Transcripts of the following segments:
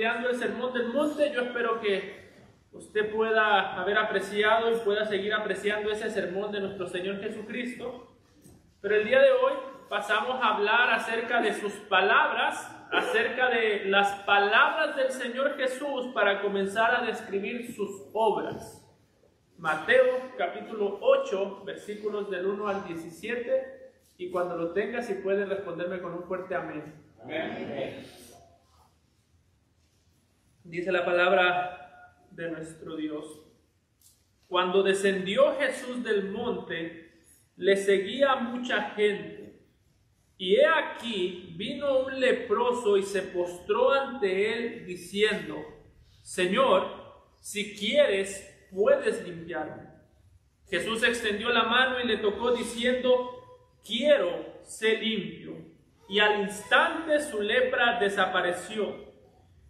El Sermón del Monte. Yo espero que usted pueda haber apreciado y pueda seguir apreciando ese sermón de nuestro Señor Jesucristo. Pero el día de hoy pasamos a hablar acerca de sus palabras, acerca de las palabras del Señor Jesús para comenzar a describir sus obras. Mateo capítulo 8, versículos del 1 al 17. Y cuando lo tenga, si puede responderme con un fuerte amén. Amén. Dice la palabra de nuestro Dios: cuando descendió Jesús del monte, le seguía mucha gente. Y he aquí, vino un leproso y se postró ante él, diciendo: Señor, si quieres, puedes limpiarme. Jesús extendió la mano y le tocó, diciendo: quiero, sé limpio. Y al instante su lepra desapareció.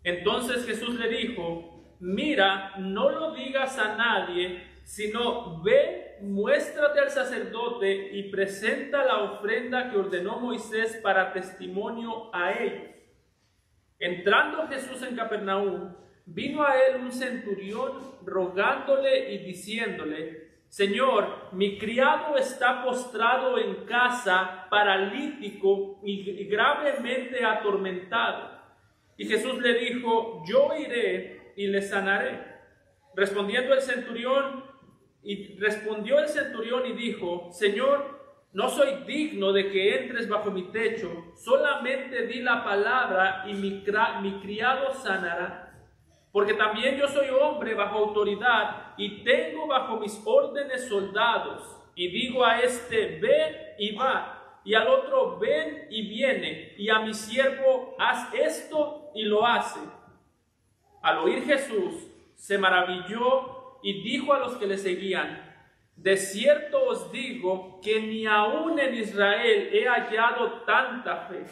Entonces Jesús le dijo: mira, no lo digas a nadie, sino ve, muéstrate al sacerdote y presenta la ofrenda que ordenó Moisés para testimonio a ellos. Entrando Jesús en Capernaum, vino a él un centurión rogándole y diciéndole: Señor, mi criado está postrado en casa, paralítico y gravemente atormentado. Y Jesús le dijo: yo iré y le sanaré. Respondió el centurión y dijo: Señor, no soy digno de que entres bajo mi techo, solamente di la palabra y mi criado sanará. Porque también yo soy hombre bajo autoridad y tengo bajo mis órdenes soldados. Y digo a este: ve y va. Y al otro: ven y viene, y a mi siervo: haz esto, y lo hace. Al oír Jesús, se maravilló y dijo a los que le seguían: de cierto os digo que ni aun en Israel he hallado tanta fe.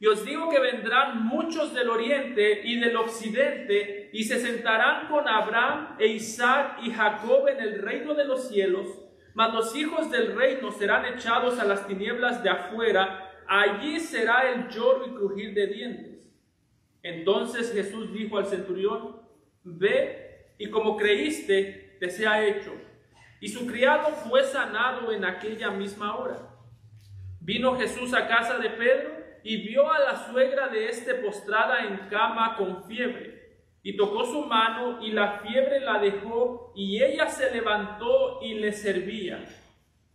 Y os digo que vendrán muchos del oriente y del occidente, y se sentarán con Abraham e Isaac y Jacob en el reino de los cielos. Mas los hijos del reino serán echados a las tinieblas de afuera, allí será el lloro y crujir de dientes. Entonces Jesús dijo al centurión: ve, y como creíste, te sea hecho. Y su criado fue sanado en aquella misma hora. Vino Jesús a casa de Pedro y vio a la suegra de éste postrada en cama con fiebre. Y tocó su mano, y la fiebre la dejó, y ella se levantó y le servía.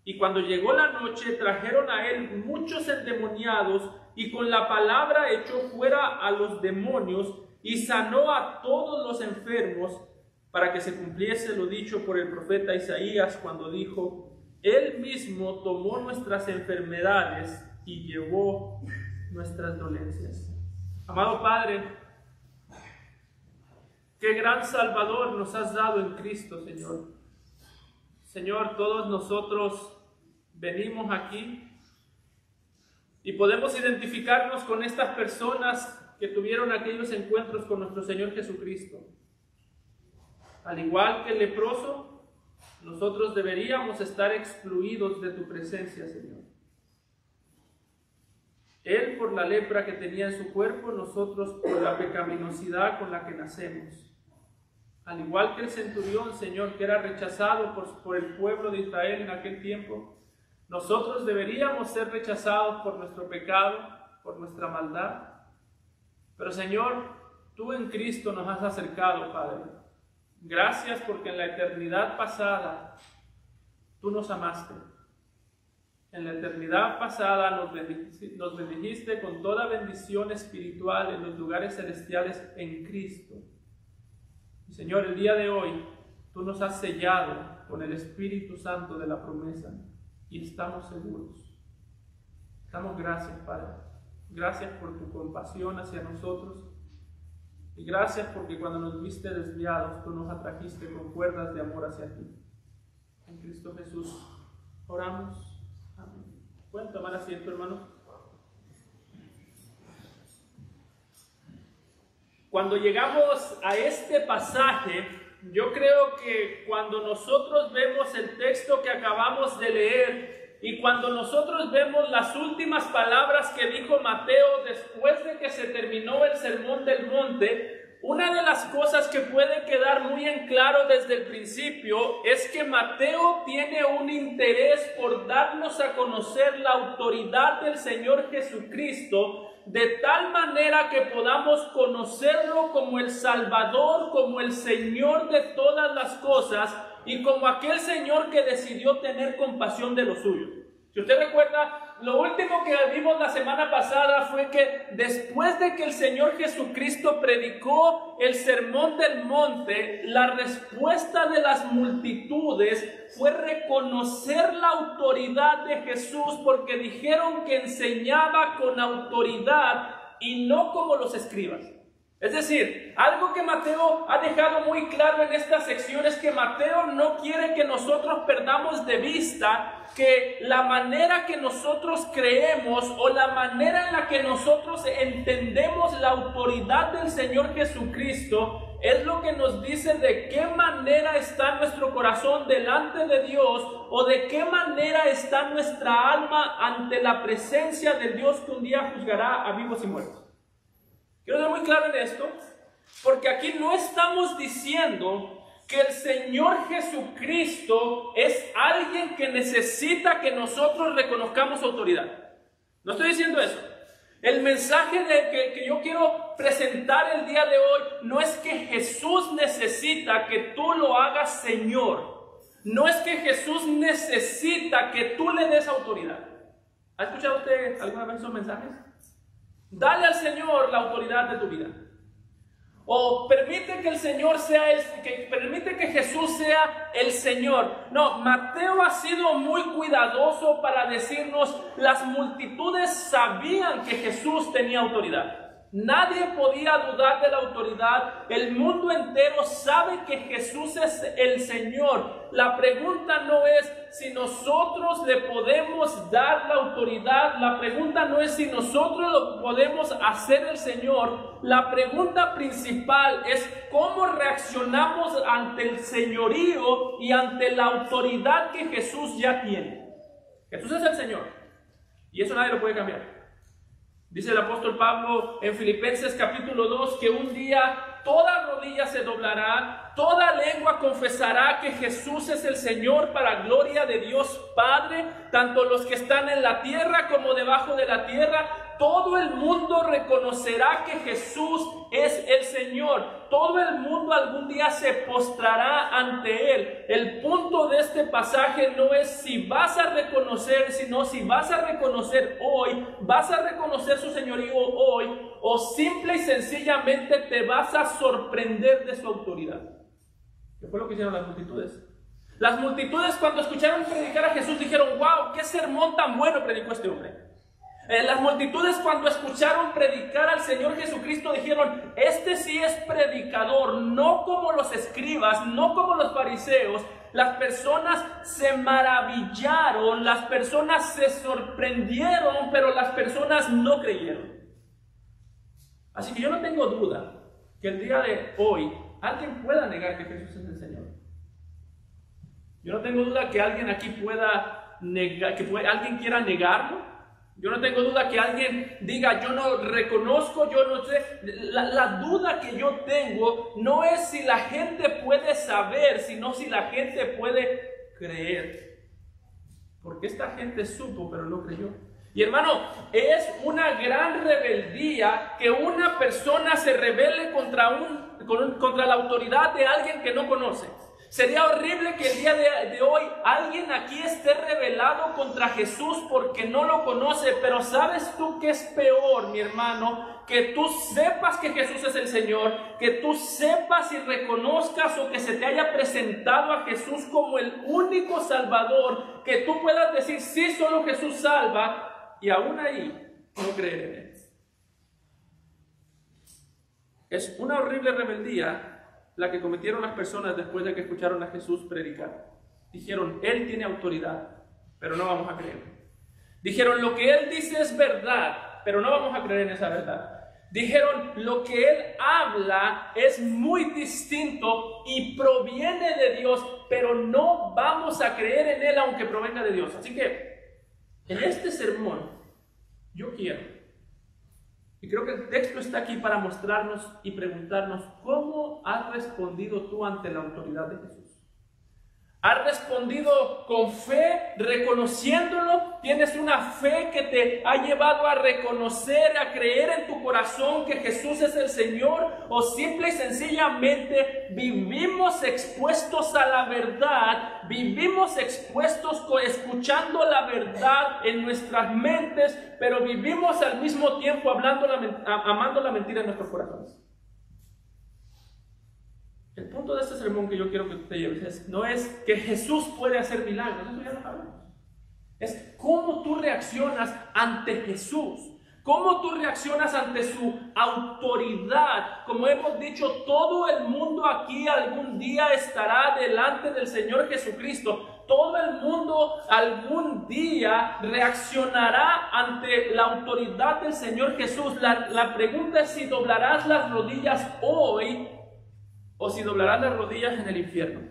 Y cuando llegó la noche, trajeron a él muchos endemoniados, y con la palabra echó fuera a los demonios, y sanó a todos los enfermos, para que se cumpliese lo dicho por el profeta Isaías, cuando dijo: Él mismo tomó nuestras enfermedades y llevó nuestras dolencias. Amado Padre, qué gran Salvador nos has dado en Cristo, Señor. Señor, todos nosotros venimos aquí y podemos identificarnos con estas personas que tuvieron aquellos encuentros con nuestro Señor Jesucristo. Al igual que el leproso, nosotros deberíamos estar excluidos de tu presencia, Señor. Él por la lepra que tenía en su cuerpo, nosotros por la pecaminosidad con la que nacemos. Al igual que el centurión, Señor, que era rechazado por el pueblo de Israel en aquel tiempo, nosotros deberíamos ser rechazados por nuestro pecado, por nuestra maldad. Pero, Señor, tú en Cristo nos has acercado, Padre. Gracias porque en la eternidad pasada tú nos amaste. En la eternidad pasada nos bendijiste con toda bendición espiritual en los lugares celestiales en Cristo. Y Señor, el día de hoy tú nos has sellado con el Espíritu Santo de la promesa y estamos seguros. Damos gracias, Padre. Gracias por tu compasión hacia nosotros y gracias porque cuando nos viste desviados tú nos atrajiste con cuerdas de amor hacia ti. En Cristo Jesús oramos. Amén. ¿Pueden tomar asiento, hermanos? Cuando llegamos a este pasaje, yo creo que cuando nosotros vemos el texto que acabamos de leer y cuando nosotros vemos las últimas palabras que dijo Mateo después de que se terminó el Sermón del Monte, una de las cosas que puede quedar muy en claro desde el principio es que Mateo tiene un interés por darnos a conocer la autoridad del Señor Jesucristo, de tal manera que podamos conocerlo como el Salvador, como el Señor de todas las cosas y como aquel Señor que decidió tener compasión de los suyos. Si usted recuerda, lo último que vimos la semana pasada fue que después de que el Señor Jesucristo predicó el Sermón del Monte, la respuesta de las multitudes fue reconocer la autoridad de Jesús, porque dijeron que enseñaba con autoridad y no como los escribas. Es decir, algo que Mateo ha dejado muy claro en esta sección es que Mateo no quiere que nosotros perdamos de vista que la manera que nosotros creemos o la manera en la que nosotros entendemos la autoridad del Señor Jesucristo es lo que nos dice de qué manera está nuestro corazón delante de Dios o de qué manera está nuestra alma ante la presencia del Dios que un día juzgará a vivos y muertos. Quiero ser muy claro en esto, porque aquí no estamos diciendo que el Señor Jesucristo es alguien que necesita que nosotros reconozcamos autoridad. No estoy diciendo eso. El mensaje que yo quiero presentar el día de hoy no es que Jesús necesita que tú lo hagas Señor. No es que Jesús necesita que tú le des autoridad. ¿Ha escuchado usted alguna vez esos mensajes? Dale al Señor la autoridad de tu vida. O permite que el Señor sea permite que Jesús sea el Señor. No, Mateo ha sido muy cuidadoso para decirnos, las multitudes sabían que Jesús tenía autoridad. Nadie podía dudar de la autoridad. El mundo entero sabe que Jesús es el Señor. La pregunta no es si nosotros le podemos dar la autoridad. La pregunta no es si nosotros lo podemos hacer el Señor. La pregunta principal es cómo reaccionamos ante el señorío y ante la autoridad que Jesús ya tiene. Jesús es el Señor y eso nadie lo puede cambiar. Dice el apóstol Pablo en Filipenses capítulo 2 que un día toda rodilla se doblará, toda lengua confesará que Jesús es el Señor, para gloria de Dios Padre, tanto los que están en la tierra como debajo de la tierra. Todo el mundo reconocerá que Jesús es el Señor. Todo el mundo algún día se postrará ante Él. El punto de este pasaje no es si vas a reconocer, sino si vas a reconocer hoy, vas a reconocer su señorío hoy, o simple y sencillamente te vas a sorprender de su autoridad. ¿Qué fue lo que hicieron las multitudes? Las multitudes, cuando escucharon predicar a Jesús, dijeron: wow, qué sermón tan bueno predicó este hombre. Las multitudes, cuando escucharon predicar al Señor Jesucristo, dijeron: este sí es predicador, no como los escribas, no como los fariseos. Las personas se maravillaron, las personas se sorprendieron, pero las personas no creyeron. Así que yo no tengo duda que el día de hoy alguien pueda negar que Jesús es el Señor. Yo no tengo duda que alguien aquí pueda negar, alguien quiera negarlo. Yo no tengo duda que alguien diga: yo no reconozco, yo no sé. La duda que yo tengo no es si la gente puede saber, sino si la gente puede creer. Porque esta gente supo, pero no creyó. Y hermano, es una gran rebeldía que una persona se rebele contra la autoridad de alguien que no conoce. Sería horrible que el día de hoy alguien aquí esté rebelado contra Jesús porque no lo conoce. Pero ¿sabes tú qué es peor, mi hermano? Que tú sepas que Jesús es el Señor, que tú sepas y reconozcas, o que se te haya presentado a Jesús como el único Salvador, que tú puedas decir: sí, solo Jesús salva, y aún ahí no creer en Él. Es una horrible rebeldía la que cometieron las personas después de que escucharon a Jesús predicar. Dijeron: Él tiene autoridad, pero no vamos a creer. Dijeron: lo que Él dice es verdad, pero no vamos a creer en esa verdad. Dijeron: lo que Él habla es muy distinto y proviene de Dios, pero no vamos a creer en Él aunque provenga de Dios. Así que en este sermón yo quiero Y creo que el texto está aquí para mostrarnos y preguntarnos, ¿cómo has respondido tú ante la autoridad de Jesús? ¿Has respondido con fe, reconociéndolo? ¿Tienes una fe que te ha llevado a reconocer, a creer en tu corazón que Jesús es el Señor? ¿O simple y sencillamente vivimos expuestos a la verdad? ¿Vivimos expuestos escuchando la verdad en nuestras mentes, pero vivimos al mismo tiempo amando la mentira en nuestros corazones? El punto de este sermón que yo quiero que te lleves no es que Jesús puede hacer milagros, eso ya lo sabemos. Es cómo tú reaccionas ante Jesús, cómo tú reaccionas ante su autoridad. Como hemos dicho, todo el mundo aquí algún día estará delante del Señor Jesucristo. Todo el mundo algún día reaccionará ante la autoridad del Señor Jesús. La pregunta es si doblarás las rodillas hoy o si doblarás las rodillas en el infierno.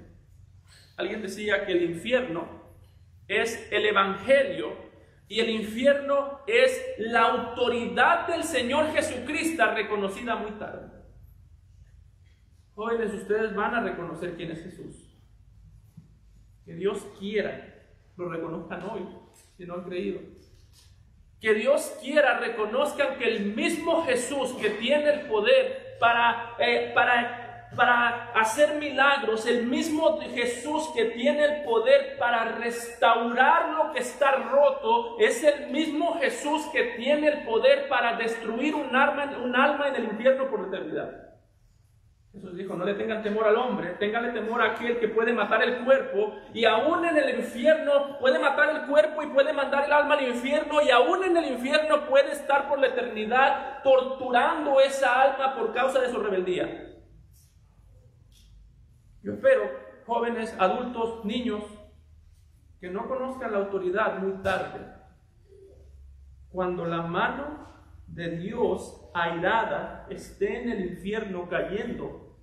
Alguien decía que el infierno es el evangelio y el infierno es la autoridad del Señor Jesucristo reconocida muy tarde. Jóvenes, ustedes van a reconocer quién es Jesús. Que Dios quiera lo reconozcan hoy, si no han creído. Que Dios quiera reconozcan que el mismo Jesús que tiene el poder para hacer milagros, el mismo Jesús que tiene el poder para restaurar lo que está roto, es el mismo Jesús que tiene el poder para destruir un alma en el infierno por la eternidad. Jesús dijo, no le tengan temor al hombre, ténganle temor a aquel que puede matar el cuerpo, y aún en el infierno puede matar el cuerpo y puede mandar el alma al infierno, y aún en el infierno puede estar por la eternidad torturando esa alma por causa de su rebeldía. Yo espero, jóvenes, adultos, niños, que no conozcan la autoridad muy tarde, cuando la mano de Dios airada esté en el infierno cayendo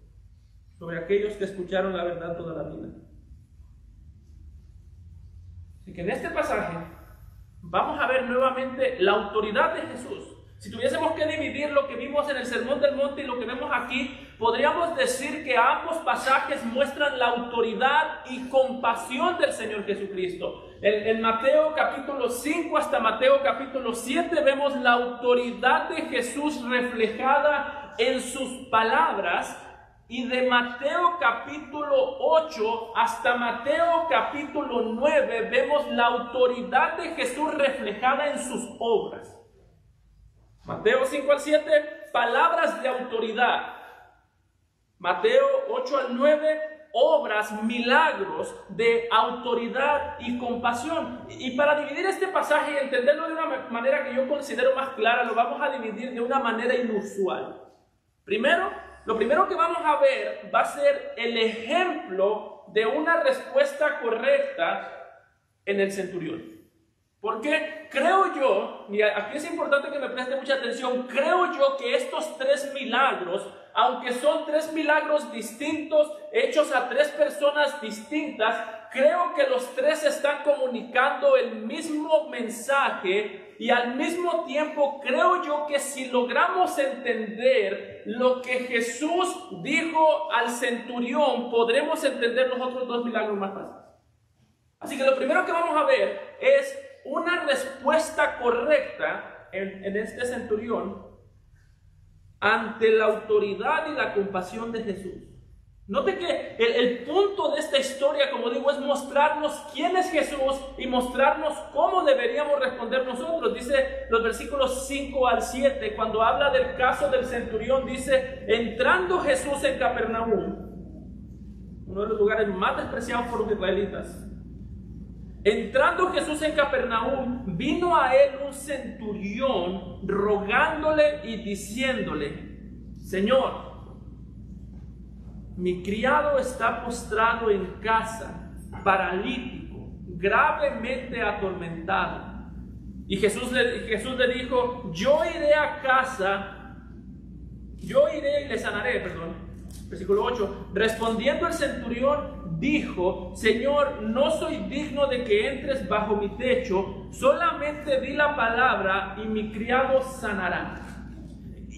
sobre aquellos que escucharon la verdad toda la vida. Así que en este pasaje vamos a ver nuevamente la autoridad de Jesús. Si tuviésemos que dividir lo que vimos en el Sermón del Monte y lo que vemos aquí, podríamos decir que ambos pasajes muestran la autoridad y compasión del Señor Jesucristo. En Mateo capítulo 5 hasta Mateo capítulo 7 vemos la autoridad de Jesús reflejada en sus palabras, y de Mateo capítulo 8 hasta Mateo capítulo 9 vemos la autoridad de Jesús reflejada en sus obras. Mateo 5 al 7, palabras de autoridad. Mateo 8 al 9, obras, milagros de autoridad y compasión. Y para dividir este pasaje y entenderlo de una manera que yo considero más clara, lo vamos a dividir de una manera inusual. Lo primero que vamos a ver va a ser el ejemplo de una respuesta correcta en el centurión. Porque creo yo, y aquí es importante que me preste mucha atención, creo yo que estos tres milagros, aunque son tres milagros distintos, hechos a tres personas distintas, creo que los tres están comunicando el mismo mensaje, y al mismo tiempo creo yo que si logramos entender lo que Jesús dijo al centurión, podremos entender los otros dos milagros más fácil. Así que lo primero que vamos a ver es una respuesta correcta en este centurión ante la autoridad y la compasión de Jesús. Note que el punto de esta historia, como digo, es mostrarnos quién es Jesús y mostrarnos cómo deberíamos responder nosotros. Dice los versículos 5 al 7, cuando habla del caso del centurión, dice: entrando Jesús en Capernaum, uno de los lugares más despreciados por los israelitas, entrando Jesús en Capernaum, vino a él un centurión rogándole y diciéndole: Señor, mi criado está postrado en casa, paralítico, gravemente atormentado. Y Jesús le dijo: yo iré y le sanaré, Versículo 8, respondiendo el centurión, dijo: Señor, no soy digno de que entres bajo mi techo, solamente di la palabra y mi criado sanará.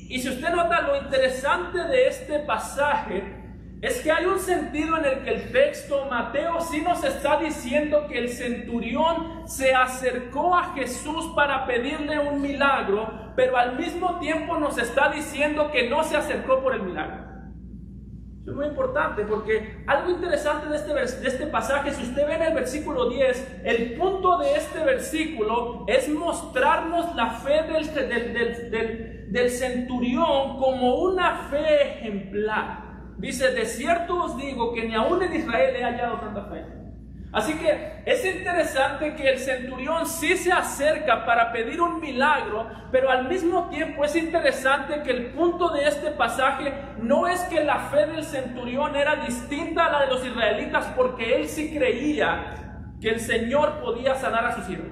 Y si usted nota, lo interesante de este pasaje es que hay un sentido en el que el texto, Mateo, sí nos está diciendo que el centurión se acercó a Jesús para pedirle un milagro, pero al mismo tiempo nos está diciendo que no se acercó por el milagro. Eso es muy importante, porque algo interesante de este pasaje, si usted ve en el versículo 10, el punto de este versículo es mostrarnos la fe del centurión como una fe ejemplar. Dice, de cierto os digo que ni aún en Israel he hallado tanta fe. Así que es interesante que el centurión sí se acerca para pedir un milagro, pero al mismo tiempo es interesante que el punto de este pasaje no es que la fe del centurión era distinta a la de los israelitas, porque él sí creía que el Señor podía sanar a sus siervos.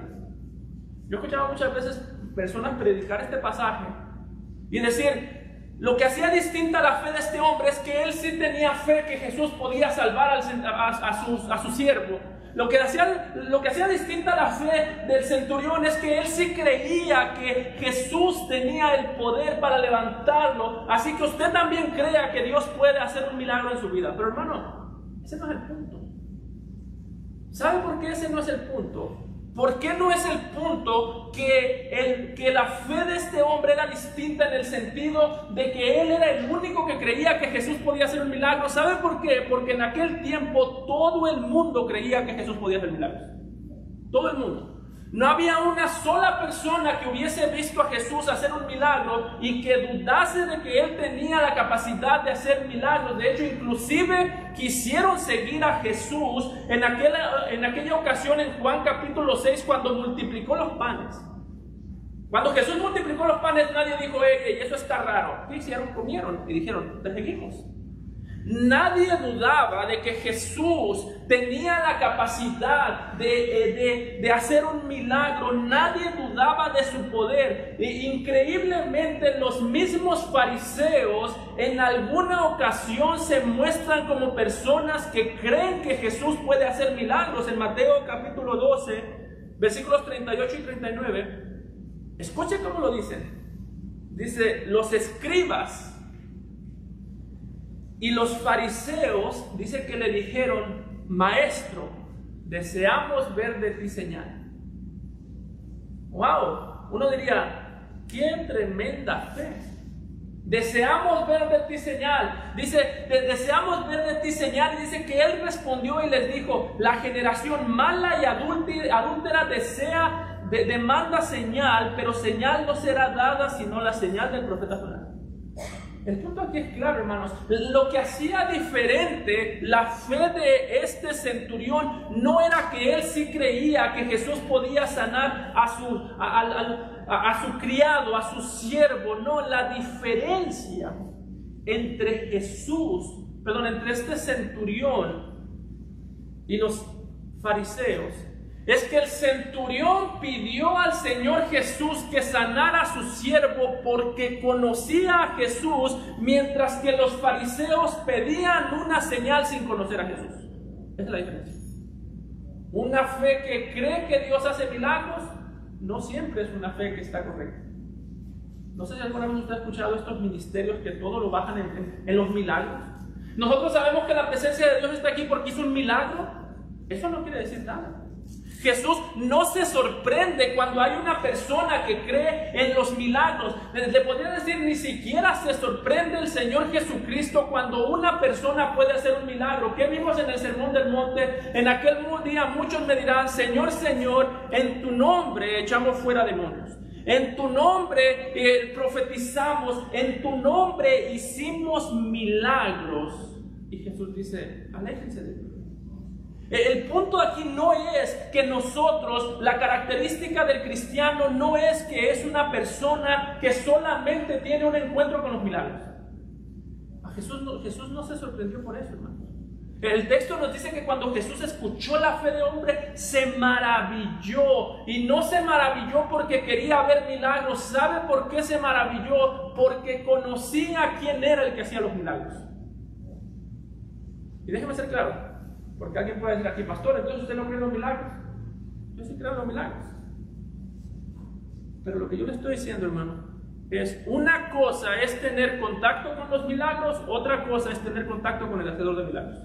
Yo he escuchado muchas veces personas predicar este pasaje y decir, lo que hacía distinta la fe de este hombre es que él sí tenía fe que Jesús podía salvar a su siervo. Lo que hacía distinta la fe del centurión es que él sí creía que Jesús tenía el poder para levantarlo. Así que usted también crea que Dios puede hacer un milagro en su vida. Pero hermano, ese no es el punto. ¿Sabe por qué ese no es el punto? ¿Por qué no es el punto que la fe de este hombre era distinta en el sentido de que él era el único que creía que Jesús podía hacer un milagro? ¿Sabe por qué? Porque en aquel tiempo todo el mundo creía que Jesús podía hacer milagros. Todo el mundo. No había una sola persona que hubiese visto a Jesús hacer un milagro y que dudase de que él tenía la capacidad de hacer milagros. De hecho, inclusive quisieron seguir a Jesús en aquella ocasión en Juan capítulo 6, cuando multiplicó los panes. Cuando Jesús multiplicó los panes, nadie dijo, eso está raro. ¿Qué hicieron? Comieron y dijeron, te seguimos. Nadie dudaba de que Jesús tenía la capacidad de hacer un milagro. Nadie dudaba de su poder. Increíblemente, los mismos fariseos en alguna ocasión se muestran como personas que creen que Jesús puede hacer milagros. En Mateo capítulo 12, versículos 38 y 39, escuchen cómo lo dicen. Dice, los escribas y los fariseos, dice que le dijeron, maestro, deseamos ver de ti señal. Wow, uno diría, qué tremenda fe. Deseamos ver de ti señal. Dice, deseamos ver de ti señal. Y dice que él respondió y les dijo, la generación mala y adúltera demanda señal, pero señal no será dada sino la señal del profeta Jonás. El punto aquí es claro, hermanos. Lo que hacía diferente la fe de este centurión no era que él sí creía que Jesús podía sanar a su criado, a su siervo. No, la diferencia entre entre este centurión y los fariseos es que el centurión pidió al Señor Jesús que sanara a su siervo porque conocía a Jesús, mientras que los fariseos pedían una señal sin conocer a Jesús. Esa es la diferencia. Una fe que cree que Dios hace milagros no siempre es una fe que está correcta. No sé si alguna vez usted ha escuchado estos ministerios que todo lo bajan en los milagros. Nosotros sabemos que la presencia de Dios está aquí porque hizo un milagro. Eso no quiere decir nada. Jesús no se sorprende cuando hay una persona que cree en los milagros. Le podría decir, ni siquiera se sorprende el Señor Jesucristo cuando una persona puede hacer un milagro. ¿Qué vimos en el Sermón del Monte? En aquel día muchos me dirán, Señor, Señor, en tu nombre echamos fuera demonios. En tu nombre profetizamos, en tu nombre hicimos milagros. Y Jesús dice, aléjense de mí. El punto aquí no es que nosotros, la característica del cristiano no es que es una persona que solamente tiene un encuentro con los milagros. A Jesús no se sorprendió por eso, hermano. El texto nos dice que cuando Jesús escuchó la fe de hombre, se maravilló. Y no se maravilló porque quería ver milagros. ¿Sabe por qué se maravilló? Porque conocía quién era el que hacía los milagros. Y déjeme ser claro. Porque alguien puede decir aquí, pastor, entonces usted no cree en los milagros. Yo sí creo en los milagros. Pero lo que yo le estoy diciendo, hermano, Una cosa es tener contacto con los milagros, otra cosa es tener contacto con el hacedor de milagros.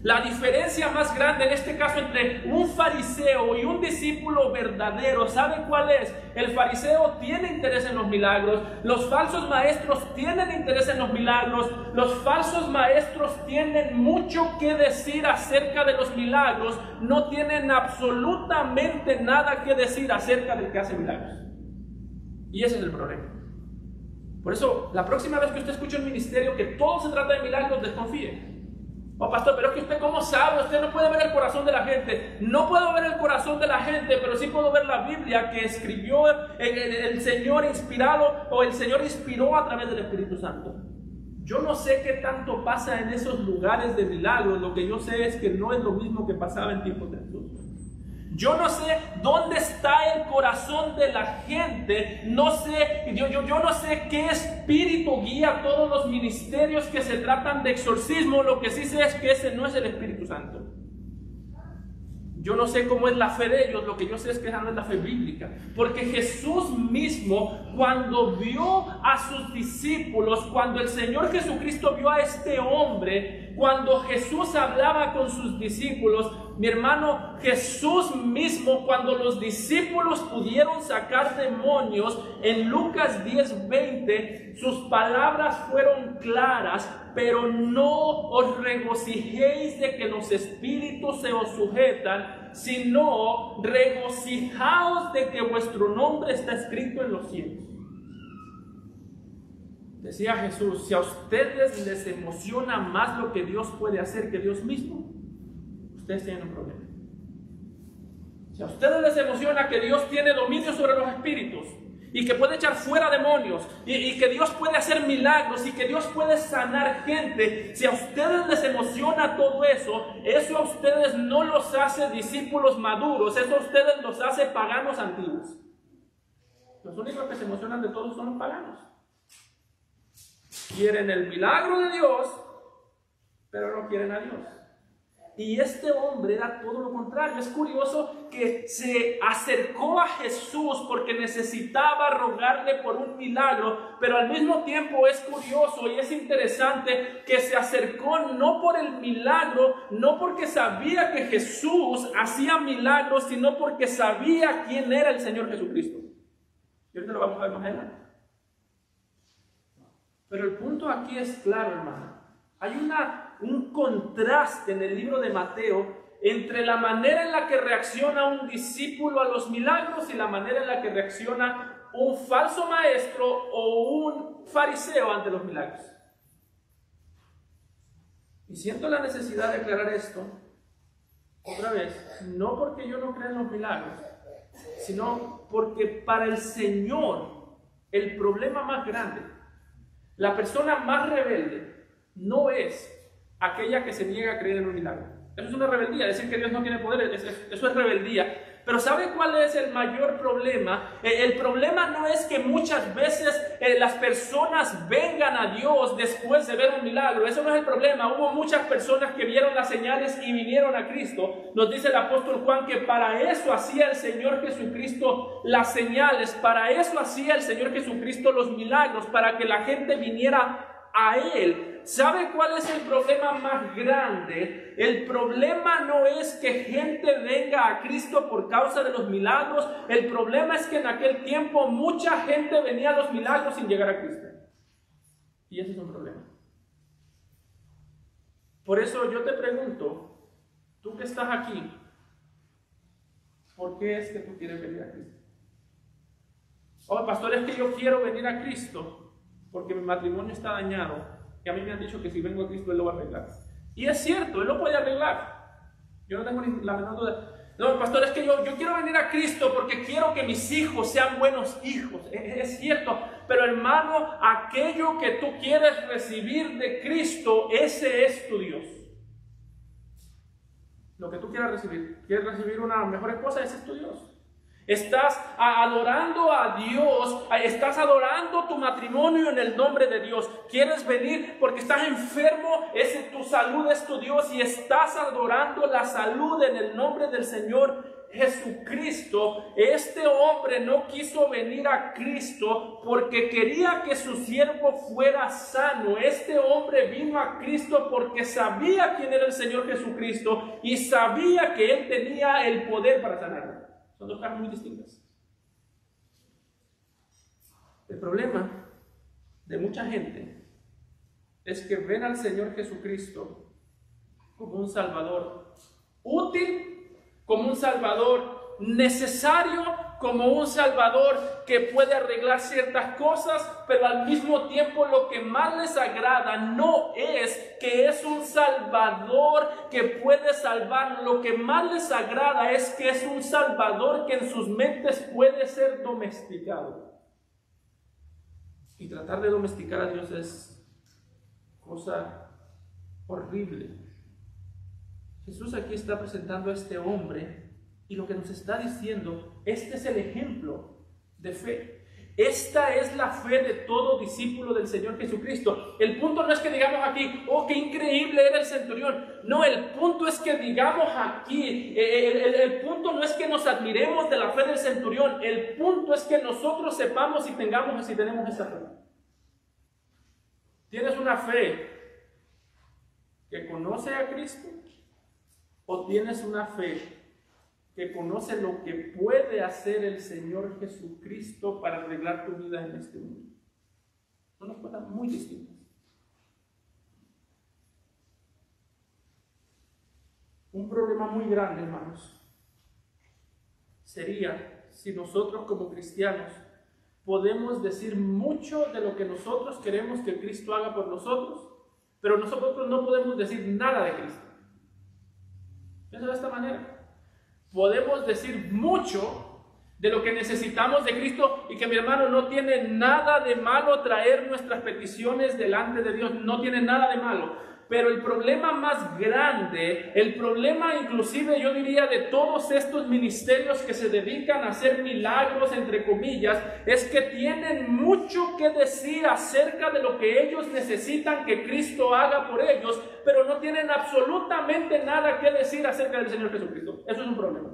La diferencia más grande en este caso entre un fariseo y un discípulo verdadero, ¿sabe cuál es? El fariseo tiene interés en los milagros, los falsos maestros tienen interés en los milagros, los falsos maestros tienen mucho que decir acerca de los milagros, no tienen absolutamente nada que decir acerca del que hace milagros. Y ese es el problema. Por eso, la próxima vez que usted escuche un ministerio que todo se trata de milagros, desconfíe. Oh, pastor, pero es que usted ¿cómo sabe? Usted no puede ver el corazón de la gente. No puedo ver el corazón de la gente, pero sí puedo ver la Biblia que escribió el Señor inspirado, o el Señor inspiró a través del Espíritu Santo. Yo no sé qué tanto pasa en esos lugares de milagros. Lo que yo sé es que no es lo mismo que pasaba en tiempos de Jesús. Yo no sé dónde está el corazón de la gente, no sé, yo no sé qué espíritu guía todos los ministerios que se tratan de exorcismo. Lo que sí sé es que ese no es el Espíritu Santo. Yo no sé cómo es la fe de ellos, lo que yo sé es que esa no es la fe bíblica. Porque Jesús mismo, cuando vio a sus discípulos, cuando el Señor Jesucristo vio a este hombre, cuando Jesús hablaba con sus discípulos, mi hermano, Jesús mismo, cuando los discípulos pudieron sacar demonios, en Lucas 10:20, sus palabras fueron claras: pero no os regocijéis de que los espíritus se os sujetan, sino regocijaos de que vuestro nombre está escrito en los cielos. Decía Jesús, si a ustedes les emociona más lo que Dios puede hacer que Dios mismo, ustedes tienen un problema. Si a ustedes les emociona que Dios tiene dominio sobre los espíritus, y que puede echar fuera demonios, y que Dios puede hacer milagros, y que Dios puede sanar gente, si a ustedes les emociona todo eso, eso a ustedes no los hace discípulos maduros, eso a ustedes los hace paganos antiguos. Los únicos que se emocionan de todos son los paganos. Quieren el milagro de Dios, pero no quieren a Dios. Y este hombre era todo lo contrario. Es curioso que se acercó a Jesús porque necesitaba rogarle por un milagro, pero al mismo tiempo es curioso y es interesante que se acercó no por el milagro, no porque sabía que Jesús hacía milagros, sino porque sabía quién era el Señor Jesucristo. Y ahorita lo vamos a ver más adelante. Pero el punto aquí es claro, hermano. Hay un contraste en el libro de Mateo entre la manera en la que reacciona un discípulo a los milagros y la manera en la que reacciona un falso maestro o un fariseo ante los milagros. Y siento la necesidad de aclarar esto otra vez, no porque yo no crea en los milagros, sino porque para el Señor el problema más grande, la persona más rebelde, no es aquella que se niega a creer en un milagro. Eso es una rebeldía, decir que Dios no tiene poder, eso es rebeldía. Pero ¿sabe cuál es el mayor problema? El problema no es que muchas veces las personas vengan a Dios después de ver un milagro. Eso no es el problema. Hubo muchas personas que vieron las señales y vinieron a Cristo. Nos dice el apóstol Juan que para eso hacía el Señor Jesucristo las señales, para eso hacía el Señor Jesucristo los milagros, para que la gente viniera a Él. ¿Sabe cuál es el problema más grande? El problema no es que gente venga a Cristo por causa de los milagros. El problema es que en aquel tiempo mucha gente venía a los milagros sin llegar a Cristo. Y ese es un problema. Por eso yo te pregunto, tú que estás aquí, ¿por qué es que tú quieres venir a Cristo? Oh, pastor, es que yo quiero venir a Cristo porque mi matrimonio está dañado. Y a mí me han dicho que si vengo a Cristo, Él lo va a arreglar. Y es cierto, Él lo puede arreglar. Yo no tengo ni la menor duda. No, pastor, es que yo quiero venir a Cristo porque quiero que mis hijos sean buenos hijos. Es cierto, pero hermano, aquello que tú quieres recibir de Cristo, ese es tu Dios. Lo que tú quieras recibir. ¿Quieres recibir una mejor esposa? Ese es tu Dios. Estás adorando a Dios, estás adorando tu matrimonio en el nombre de Dios. Quieres venir porque estás enfermo, tu salud es tu Dios y estás adorando la salud en el nombre del Señor. Jesucristo, este hombre no quiso venir a Cristo porque quería que su siervo fuera sano. Este hombre vino a Cristo porque sabía quién era el Señor Jesucristo y sabía que Él tenía el poder para sanarlo. Son dos cosas muy distintas. El problema de mucha gente es que ven al Señor Jesucristo como un Salvador útil, como un Salvador necesario, como un Salvador que puede arreglar ciertas cosas, pero al mismo tiempo lo que más les agrada no es que es un Salvador que puede salvar. Lo que más les agrada es que es un Salvador que en sus mentes puede ser domesticado. Y tratar de domesticar a Dios es cosa horrible. Jesús aquí está presentando a este hombre y lo que nos está diciendo, este es el ejemplo de fe. Esta es la fe de todo discípulo del Señor Jesucristo. El punto no es que digamos aquí, oh, qué increíble era el centurión. No, el punto es que digamos aquí, el punto no es que nos admiremos de la fe del centurión. El punto es que nosotros sepamos si tenemos esa fe. ¿Tienes una fe que conoce a Cristo? ¿O tienes una fe que conoce lo que puede hacer el Señor Jesucristo para arreglar tu vida en este mundo? Son dos cosas muy distintas. Un problema muy grande, hermanos, sería si nosotros como cristianos podemos decir mucho de lo que nosotros queremos que Cristo haga por nosotros, pero nosotros no podemos decir nada de Cristo. Piensa de esta manera. Podemos decir mucho de lo que necesitamos de Cristo y que, mi hermano, no tiene nada de malo traer nuestras peticiones delante de Dios. No tiene nada de malo. Pero el problema más grande, el problema inclusive yo diría de todos estos ministerios que se dedican a hacer milagros, entre comillas, es que tienen mucho que decir acerca de lo que ellos necesitan que Cristo haga por ellos, pero no tienen absolutamente nada que decir acerca del Señor Jesucristo. Eso es un problema.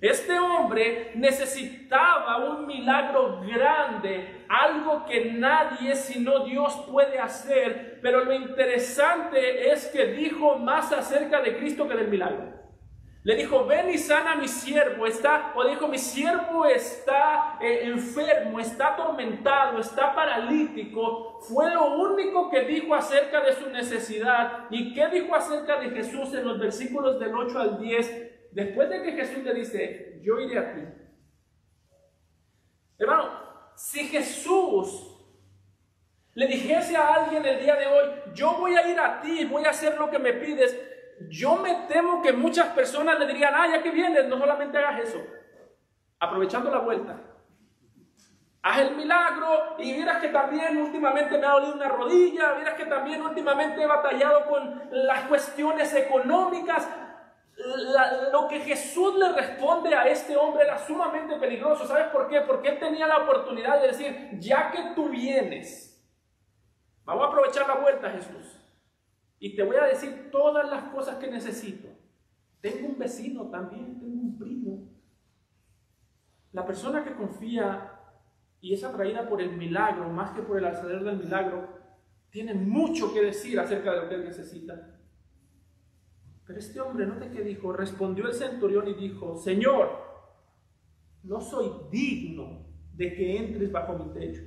Este hombre necesitaba un milagro grande, algo que nadie sino Dios puede hacer, pero lo interesante es que dijo más acerca de Cristo que del milagro. Le dijo, ven y sana a mi siervo, mi siervo está enfermo, está atormentado, está paralítico. Fue lo único que dijo acerca de su necesidad. ¿Y qué dijo acerca de Jesús en los versículos del 8 al 10? Después de que Jesús le dice, yo iré a ti. Hermano, si Jesús le dijese a alguien el día de hoy, yo voy a ir a ti, voy a hacer lo que me pides, yo me temo que muchas personas le dirían, ya que vienes, no solamente hagas eso, aprovechando la vuelta. Haz el milagro y vieras que también últimamente me ha dolido una rodilla, vieras que también últimamente he batallado con las cuestiones económicas. Lo que Jesús le responde a este hombre era sumamente peligroso. ¿Sabes por qué? Porque él tenía la oportunidad de decir, ya que tú vienes, vamos a aprovechar la vuelta, Jesús, y te voy a decir todas las cosas que necesito. Tengo un vecino también, tengo un primo. La persona que confía y es atraída por el milagro más que por el hacedor del milagro, tiene mucho que decir acerca de lo que él necesita. Pero este hombre, ¿note qué dijo? Respondió el centurión y dijo, Señor, no soy digno de que entres bajo mi techo.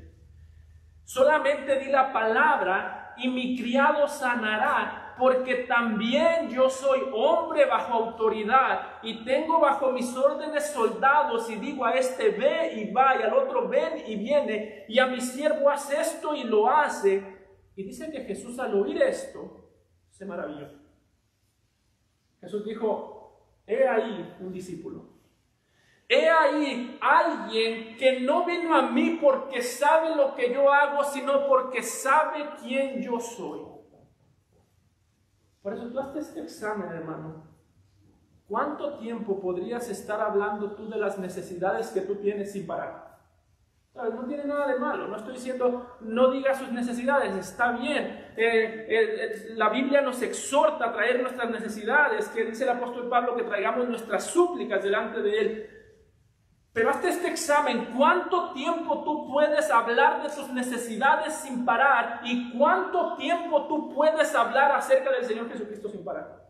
Solamente di la palabra y mi criado sanará, porque también yo soy hombre bajo autoridad y tengo bajo mis órdenes soldados y digo a este ve y va y al otro ven y viene y a mi siervo hace esto y lo hace. Y dice que Jesús al oír esto se maravilló. Jesús dijo, he ahí un discípulo. He ahí alguien que no vino a mí porque sabe lo que yo hago, sino porque sabe quién yo soy. Por eso tú haces este examen, hermano. ¿Cuánto tiempo podrías estar hablando tú de las necesidades que tú tienes sin parar? No tiene nada de malo. No estoy diciendo no diga sus necesidades, está bien. la Biblia nos exhorta a traer nuestras necesidades, que dice el apóstol Pablo que traigamos nuestras súplicas delante de Él. Pero hazte este examen: ¿cuánto tiempo tú puedes hablar de tus necesidades sin parar? ¿Y cuánto tiempo tú puedes hablar acerca del Señor Jesucristo sin parar?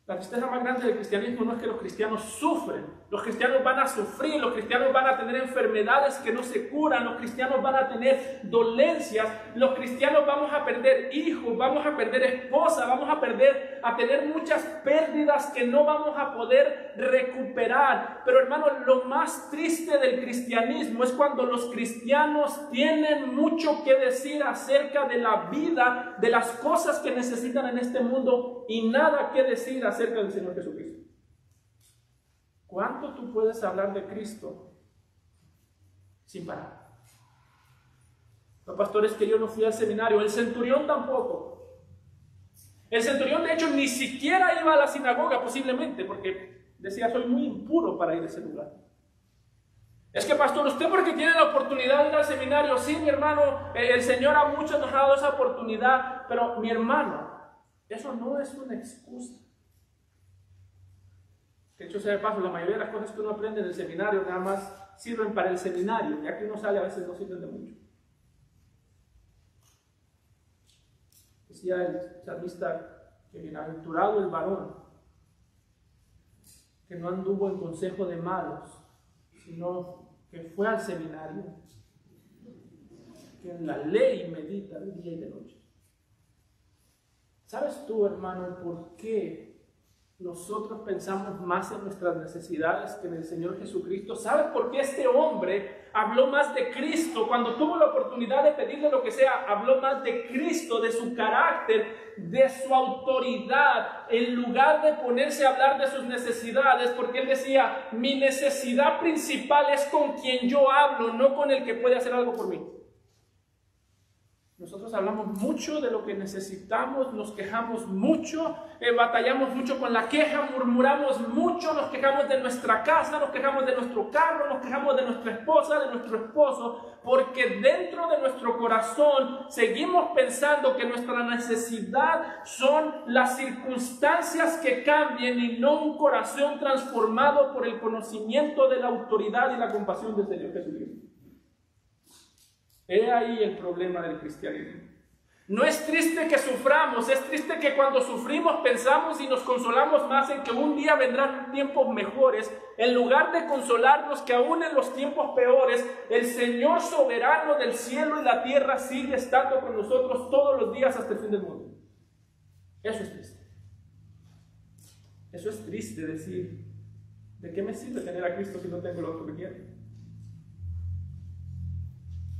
La tristeza más grande del cristianismo no es que los cristianos sufren. Los cristianos van a sufrir, los cristianos van a tener enfermedades que no se curan, los cristianos van a tener dolencias, los cristianos vamos a perder hijos, vamos a perder esposa, vamos a tener muchas pérdidas que no vamos a poder recuperar. Pero hermano, lo más triste del cristianismo es cuando los cristianos tienen mucho que decir acerca de la vida, de las cosas que necesitan en este mundo y nada que decir acerca del Señor Jesucristo. ¿Cuánto tú puedes hablar de Cristo sin parar? Los pastores, que yo no fui al seminario, el centurión tampoco. El centurión de hecho ni siquiera iba a la sinagoga posiblemente, porque decía: soy muy impuro para ir a ese lugar. Es que, pastor, usted porque tiene la oportunidad de ir al seminario. Sí, mi hermano, el Señor a muchos nos ha dado esa oportunidad, pero mi hermano, eso no es una excusa. De hecho sea de paso, la mayoría de las cosas que uno aprende en el seminario nada más sirven para el seminario, ya que uno sale a veces no sirven de mucho. Decía el salmista que bienaventurado el varón que no anduvo en consejo de malos, sino que fue al seminario, que en la ley medita de día y de noche. ¿Sabes tú, hermano, por qué nosotros pensamos más en nuestras necesidades que en el Señor Jesucristo? ¿Sabes por qué este hombre habló más de Cristo? Cuando tuvo la oportunidad de pedirle lo que sea, habló más de Cristo, de su carácter, de su autoridad, en lugar de ponerse a hablar de sus necesidades, porque él decía: mi necesidad principal es con quien yo hablo, no con el que puede hacer algo por mí. Nosotros hablamos mucho de lo que necesitamos, nos quejamos mucho, batallamos mucho con la queja, murmuramos mucho, nos quejamos de nuestra casa, nos quejamos de nuestro carro, nos quejamos de nuestra esposa, de nuestro esposo, porque dentro de nuestro corazón seguimos pensando que nuestra necesidad son las circunstancias que cambien y no un corazón transformado por el conocimiento de la autoridad y la compasión del Señor Jesucristo. He ahí el problema del cristianismo. No es triste que suframos, es triste que cuando sufrimos pensamos y nos consolamos más en que un día vendrán tiempos mejores, en lugar de consolarnos que aún en los tiempos peores, el Señor soberano del cielo y la tierra sigue estando con nosotros todos los días hasta el fin del mundo. Eso es triste. Eso es triste decir: ¿de qué me sirve tener a Cristo si no tengo lo otro que quiero?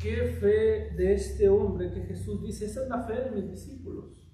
¿Qué fe de este hombre que Jesús dice? Esa es la fe de mis discípulos.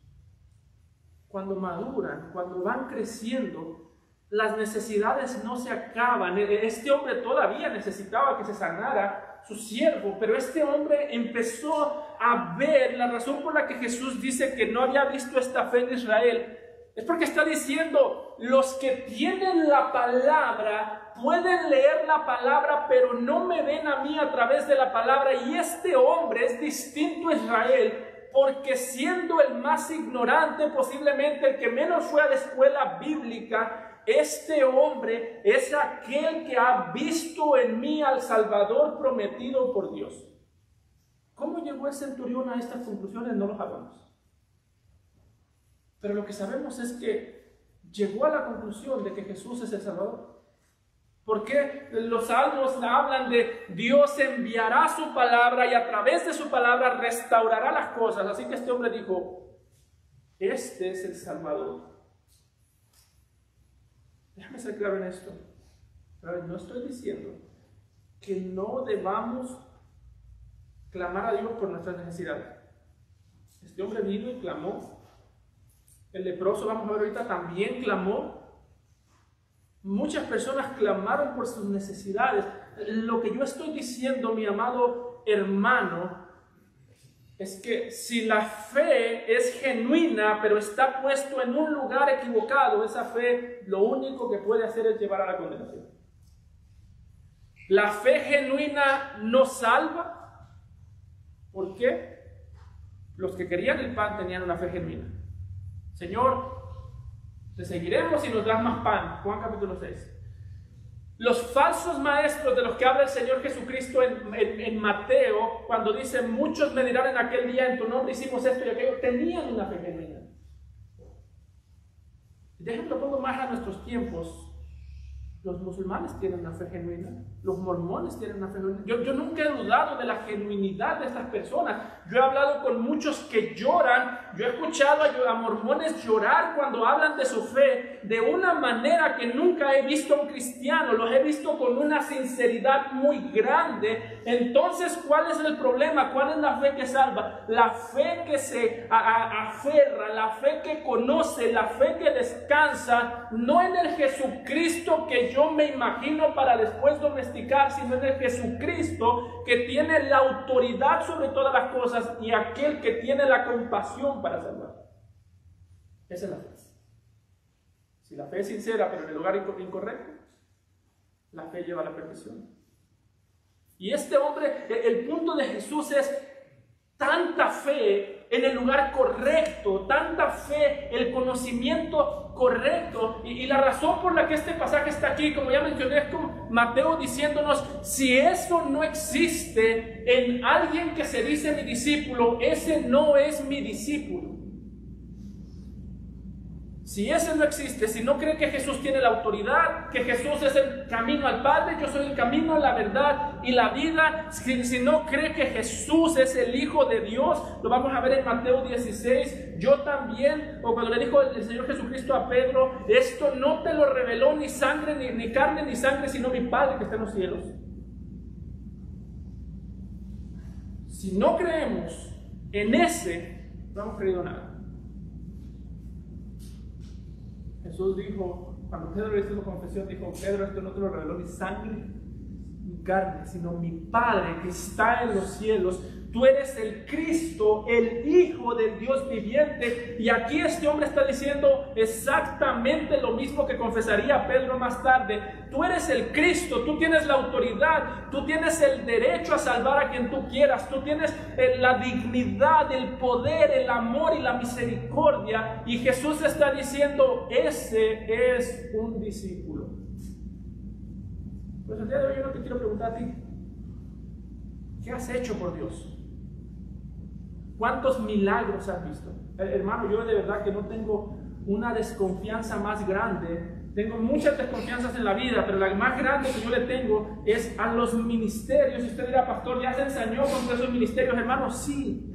Cuando maduran, cuando van creciendo, las necesidades no se acaban. Este hombre todavía necesitaba que se sanara su siervo, pero este hombre empezó a ver la razón por la que Jesús dice que no había visto esta fe en Israel. Es porque está diciendo: los que tienen la palabra pueden leer la palabra, pero no me ven a mí a través de la palabra. Y este hombre es distinto a Israel, porque siendo el más ignorante, posiblemente el que menos fue a la escuela bíblica, este hombre es aquel que ha visto en mí al Salvador prometido por Dios. ¿Cómo llegó el centurión a estas conclusiones? No lo sabemos. Pero lo que sabemos es que llegó a la conclusión de que Jesús es el Salvador. Porque los salmos hablan de Dios enviará su palabra y a través de su palabra restaurará las cosas. Así que este hombre dijo: este es el Salvador. Déjame ser claro en esto. No estoy diciendo que no debamos clamar a Dios por nuestras necesidades. Este hombre vino y clamó. El leproso, vamos a ver ahorita, también clamó. Muchas personas clamaron por sus necesidades. Lo que yo estoy diciendo, mi amado hermano, es que si la fe es genuina, pero está puesto en un lugar equivocado, esa fe lo único que puede hacer es llevar a la condenación. La fe genuina no salva. ¿Por qué? Los que querían el pan tenían una fe genuina. Señor, te seguiremos y nos das más pan. Juan capítulo 6. Los falsos maestros de los que habla el Señor Jesucristo en Mateo, cuando dice, muchos me dirán en aquel día, en tu nombre hicimos esto y aquello, tenían una fe genuina. Déjenme lo pongo más a nuestros tiempos. Los musulmanes tienen una fe genuina, los mormones tienen una fe genuina. Yo nunca he dudado de la genuinidad de estas personas. Yo he hablado con muchos que lloran. Yo he escuchado a mormones llorar cuando hablan de su fe de una manera que nunca he visto a un cristiano. Los he visto con una sinceridad muy grande. Entonces, ¿cuál es el problema? ¿Cuál es la fe que salva? La fe que se aferra, la fe que conoce, la fe que descansa, no en el Jesucristo que yo me imagino para después domesticar, sino en el Jesucristo que tiene la autoridad sobre todas las cosas y aquel que tiene la compasión para salvar. Esa es la fe. Si la fe es sincera pero en el lugar incorrecto, la fe lleva a la perdición. Y este hombre, el punto de Jesús es tanta fe en el lugar correcto, tanta fe, el conocimiento correcto. Y la razón por la que este pasaje está aquí, como ya mencioné, es como Mateo diciéndonos, si eso no existe en alguien que se dice mi discípulo, ese no es mi discípulo. Si ese no existe, si no cree que Jesús tiene la autoridad, que Jesús es el camino al Padre, yo soy el camino, la verdad y la vida, si no cree que Jesús es el Hijo de Dios, lo vamos a ver en Mateo 16, yo también, o cuando le dijo el Señor Jesucristo a Pedro, esto no te lo reveló ni sangre, ni carne, ni sangre, sino mi Padre que está en los cielos. Si no creemos en ese, no hemos creído nada. Jesús dijo, cuando Pedro le hizo su confesión, dijo, Pedro, esto no te lo reveló ni sangre ni carne, sino mi Padre que está en los cielos. Tú eres el Cristo, el Hijo del Dios viviente. Y aquí este hombre está diciendo exactamente lo mismo que confesaría Pedro más tarde. Tú eres el Cristo, tú tienes la autoridad, tú tienes el derecho a salvar a quien tú quieras, tú tienes la dignidad, el poder, el amor y la misericordia. Y Jesús está diciendo, ese es un discípulo. Pues el día de hoy yo no te quiero preguntar a ti, ¿qué has hecho por Dios? ¿Cuántos milagros has visto? Hermano, yo de verdad que no tengo una desconfianza más grande. Tengo muchas desconfianzas en la vida, pero la más grande que yo le tengo es a los ministerios. Y usted dirá, pastor, ¿ya se ensañó contra esos ministerios? Hermano, sí.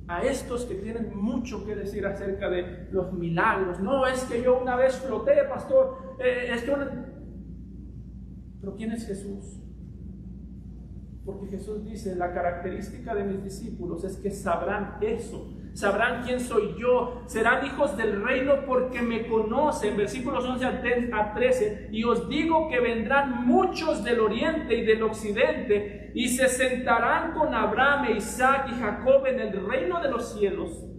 A estos que tienen mucho que decir acerca de los milagros. No, es que yo una vez floté, pastor. Pero ¿quién es Jesús? Porque Jesús dice, la característica de mis discípulos es que sabrán eso, sabrán quién soy yo, serán hijos del reino porque me conocen, versículos 11 a 13, y os digo que vendrán muchos del oriente y del occidente, y se sentarán con Abraham, Isaac y Jacob en el reino de los cielos.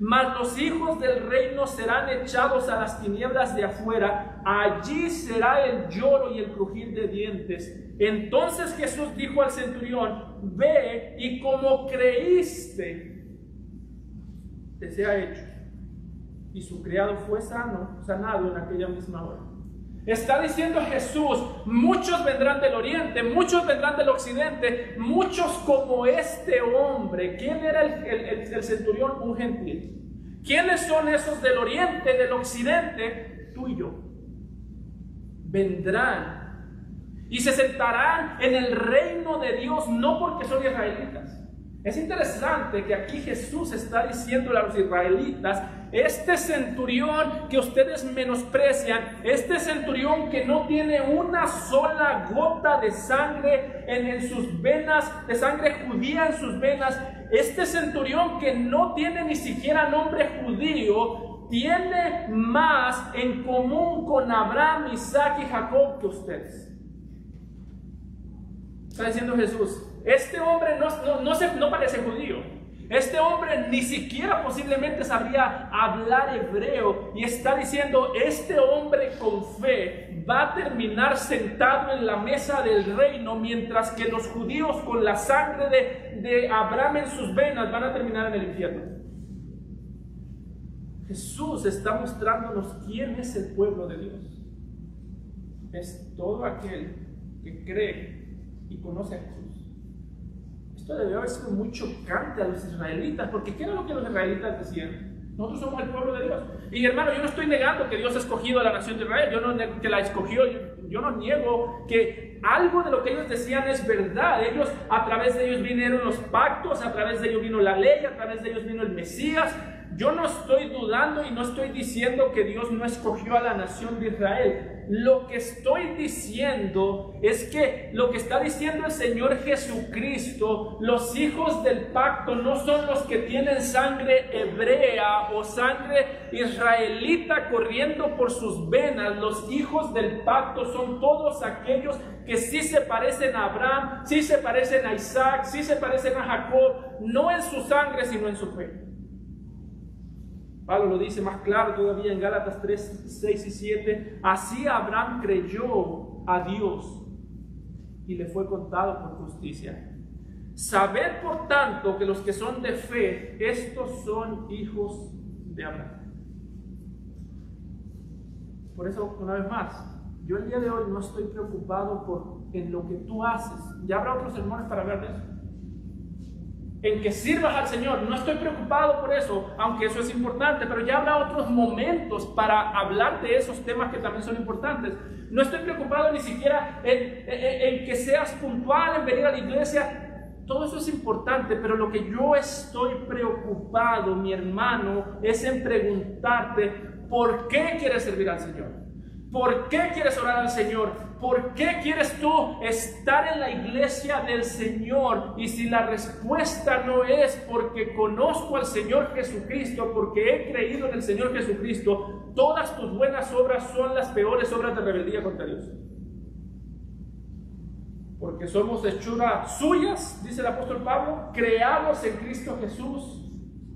Mas los hijos del reino serán echados a las tinieblas de afuera, allí será el lloro y el crujir de dientes. Entonces Jesús dijo al centurión, ve y como creíste, te sea hecho. Y su criado fue sanado en aquella misma hora. Está diciendo Jesús, muchos vendrán del oriente, muchos vendrán del occidente, muchos como este hombre. ¿Quién era el centurión? Un gentil. ¿Quiénes son esos del oriente, del occidente? Tú y yo. Vendrán y se sentarán en el reino de Dios, no porque son israelitas. Es interesante que aquí Jesús está diciéndole a los israelitas, este centurión que ustedes menosprecian, este centurión que no tiene una sola gota de sangre en sus venas, de sangre judía en sus venas, este centurión que no tiene ni siquiera nombre judío, tiene más en común con Abraham, Isaac y Jacob que ustedes. Está diciendo Jesús, este hombre no parece judío. Este hombre ni siquiera posiblemente sabría hablar hebreo. Y está diciendo, este hombre con fe va a terminar sentado en la mesa del reino, mientras que los judíos con la sangre de Abraham en sus venas van a terminar en el infierno. Jesús está mostrándonos quién es el pueblo de Dios. Es todo aquel que cree y conoce a Jesús. Esto debió haber sido muy chocante a los israelitas, porque ¿qué era lo que los israelitas decían? Nosotros somos el pueblo de Dios. Y hermano, yo no estoy negando que Dios ha escogido a la nación de Israel, yo no niego que la escogió, yo no niego que algo de lo que ellos decían es verdad. Ellos, a través de ellos vinieron los pactos, a través de ellos vino la ley, a través de ellos vino el Mesías. Yo no estoy dudando y no estoy diciendo que Dios no escogió a la nación de Israel. Lo que estoy diciendo es que lo que está diciendo el Señor Jesucristo, los hijos del pacto no son los que tienen sangre hebrea o sangre israelita corriendo por sus venas. Los hijos del pacto son todos aquellos que sí se parecen a Abraham, sí se parecen a Isaac, sí se parecen a Jacob, no en su sangre sino en su fe. Pablo lo dice más claro todavía en Gálatas 3, 6 y 7. Así Abraham creyó a Dios y le fue contado por justicia. Sabed por tanto que los que son de fe, estos son hijos de Abraham. Por eso, una vez más, yo el día de hoy no estoy preocupado en lo que tú haces. Ya habrá otros sermones para hablar de eso. En que sirvas al Señor, no estoy preocupado por eso, aunque eso es importante, pero ya habrá otros momentos para hablar de esos temas que también son importantes. No estoy preocupado ni siquiera en que seas puntual, en venir a la iglesia. Todo eso es importante, pero lo que yo estoy preocupado, mi hermano, es en preguntarte ¿por qué quieres servir al Señor? ¿Por qué quieres orar al Señor? ¿Por qué quieres tú estar en la iglesia del Señor? Y si la respuesta no es porque conozco al Señor Jesucristo, porque he creído en el Señor Jesucristo, todas tus buenas obras son las peores obras de rebeldía contra Dios. Porque somos hechuras suyas, dice el apóstol Pablo, creados en Cristo Jesús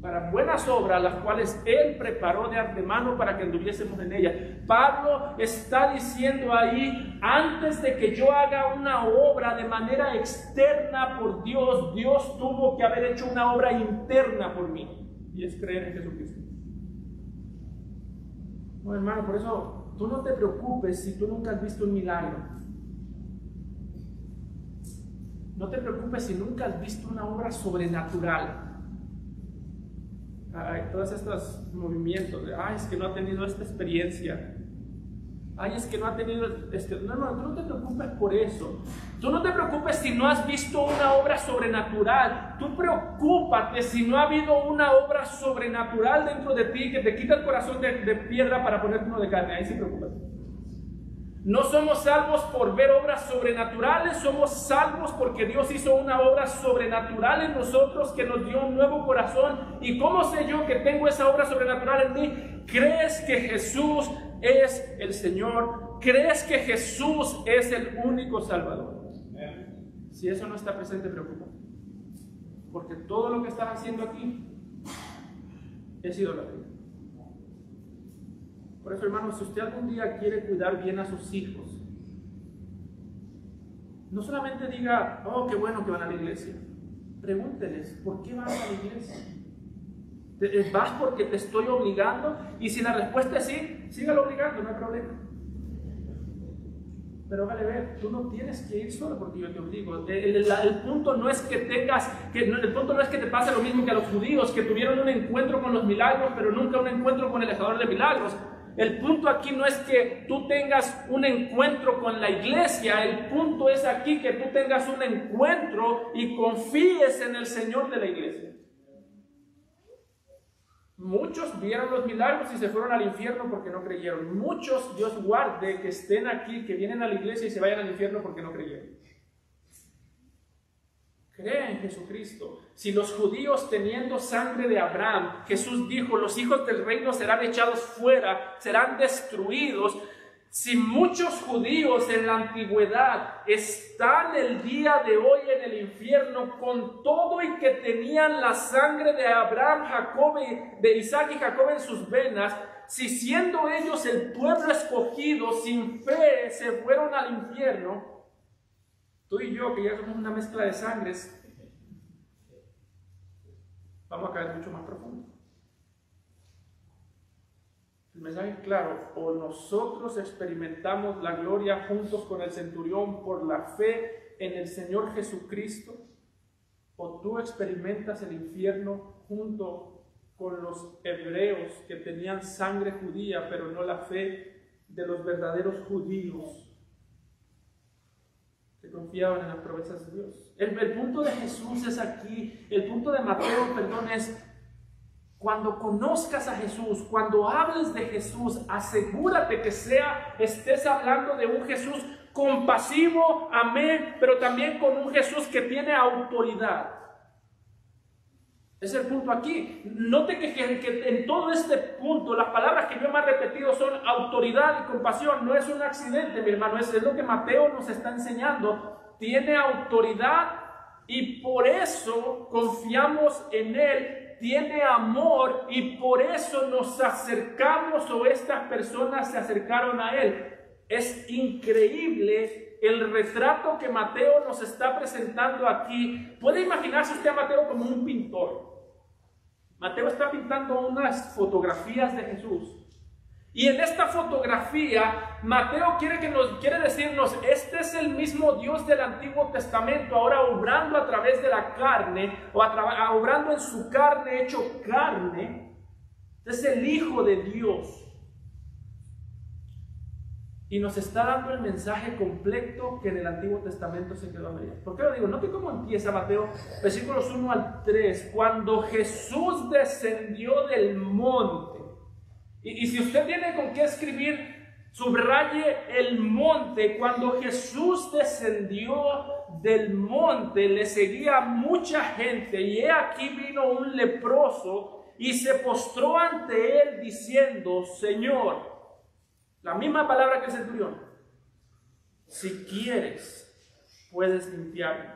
para buenas obras, las cuales Él preparó de antemano para que anduviésemos en ellas. Pablo está diciendo ahí, antes de que yo haga una obra de manera externa por Dios, Dios tuvo que haber hecho una obra interna por mí, y es creer en Jesucristo. No, hermano, por eso tú no te preocupes si tú nunca has visto un milagro. No te preocupes si nunca has visto una obra sobrenatural. Hay todos estos movimientos de, es que no ha tenido esta experiencia, es que no ha tenido no, tú no te preocupes por eso. Tú no te preocupes si no has visto una obra sobrenatural. Tú preocúpate si no ha habido una obra sobrenatural dentro de ti que te quita el corazón de piedra para ponerte uno de carne. Ahí sí preocúpate. No somos salvos por ver obras sobrenaturales, somos salvos porque Dios hizo una obra sobrenatural en nosotros que nos dio un nuevo corazón. ¿Y cómo sé yo que tengo esa obra sobrenatural en mí? ¿Crees que Jesús es el Señor? ¿Crees que Jesús es el único Salvador? Si eso no está presente, preocupa. Porque todo lo que estás haciendo aquí es idolatría. Por eso, hermanos, si usted algún día quiere cuidar bien a sus hijos, no solamente diga, qué bueno que van a la iglesia. Pregúnteles, ¿por qué van a la iglesia? ¿Vas porque te estoy obligando? Y si la respuesta es sí, sígalo obligando, no hay problema. Pero vale ver, tú no tienes que ir solo porque yo te obligo. El punto no es que el punto no es que te pase lo mismo que a los judíos, que tuvieron un encuentro con los milagros, pero nunca un encuentro con el hacedor de milagros. El punto aquí no es que tú tengas un encuentro con la iglesia, el punto es aquí que tú tengas un encuentro y confíes en el Señor de la iglesia. Muchos vieron los milagros y se fueron al infierno porque no creyeron. Muchos, Dios guarde, que estén aquí, que vienen a la iglesia y se vayan al infierno porque no creyeron. Crea en Jesucristo. Si los judíos teniendo sangre de Abraham, Jesús dijo, los hijos del reino serán echados fuera, serán destruidos. Si muchos judíos en la antigüedad están el día de hoy en el infierno con todo y que tenían la sangre de Abraham, Jacob, de Isaac y Jacob en sus venas, si siendo ellos el pueblo escogido sin fe se fueron al infierno, tú y yo, que ya somos una mezcla de sangres, vamos a caer mucho más profundo. El mensaje es claro: o nosotros experimentamos la gloria juntos con el centurión por la fe en el Señor Jesucristo, o tú experimentas el infierno junto con los hebreos que tenían sangre judía, pero no la fe de los verdaderos judíos que confiaban en las promesas de Dios. El punto de Jesús es aquí, el punto de Mateo, perdón, es: cuando conozcas a Jesús, cuando hables de Jesús, asegúrate que estés hablando de un Jesús compasivo, amén, pero también con un Jesús que tiene autoridad. Es el punto aquí. Note que en todo este punto, las palabras que yo me he repetido son autoridad y compasión. No es un accidente, mi hermano, es lo que Mateo nos está enseñando. Tiene autoridad y por eso confiamos en Él. Tiene amor y por eso nos acercamos, o estas personas se acercaron a Él. Es increíble el retrato que Mateo nos está presentando aquí. Puede imaginarse usted a Mateo como un pintor. Mateo está pintando unas fotografías de Jesús. Y en esta fotografía, Mateo quiere decirnos: este es el mismo Dios del Antiguo Testamento, ahora obrando a través de la carne, o obrando en su carne, hecho carne. Es el Hijo de Dios. Y nos está dando el mensaje completo que en el Antiguo Testamento se quedó a medias. ¿Por qué lo digo? Note cómo empieza Mateo, versículos 1 al 3. Cuando Jesús descendió del monte. Y si usted tiene con qué escribir, subraye el monte. Cuando Jesús descendió del monte, le seguía mucha gente. Y he aquí vino un leproso y se postró ante él diciendo: Señor, la misma palabra que el centurión, si quieres, puedes limpiarme.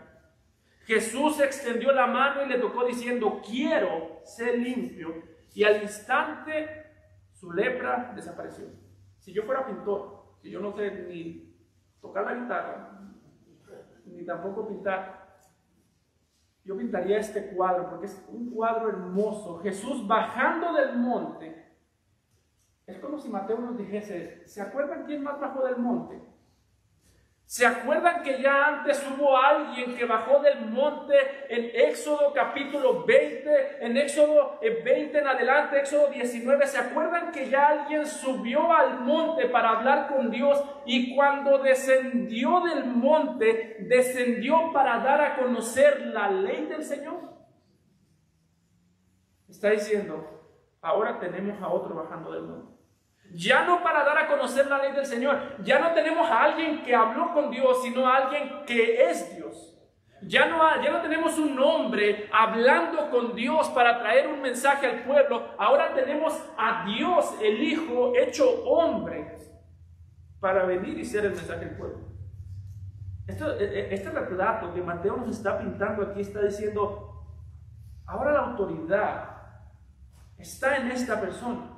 Jesús extendió la mano y le tocó diciendo: quiero ser limpio. Y al instante su lepra desapareció. Si yo fuera pintor, si yo no sé ni tocar la guitarra, ni tampoco pintar, yo pintaría este cuadro, porque es un cuadro hermoso. Jesús bajando del monte. Es como si Mateo nos dijese: ¿se acuerdan quién más bajó del monte? ¿Se acuerdan que ya antes hubo alguien que bajó del monte en Éxodo capítulo 20, en Éxodo 20 en adelante, Éxodo 19? ¿Se acuerdan que ya alguien subió al monte para hablar con Dios y cuando descendió del monte, descendió para dar a conocer la ley del Señor? Está diciendo: ahora tenemos a otro bajando del monte. Ya no para dar a conocer la ley del Señor. Ya no tenemos a alguien que habló con Dios, sino a alguien que es Dios. Ya no tenemos un hombre hablando con Dios para traer un mensaje al pueblo. Ahora tenemos a Dios, el Hijo, hecho hombre, para venir y ser el mensaje al pueblo. Este retrato que Mateo nos está pintando aquí está diciendo: ahora la autoridad está en esta persona.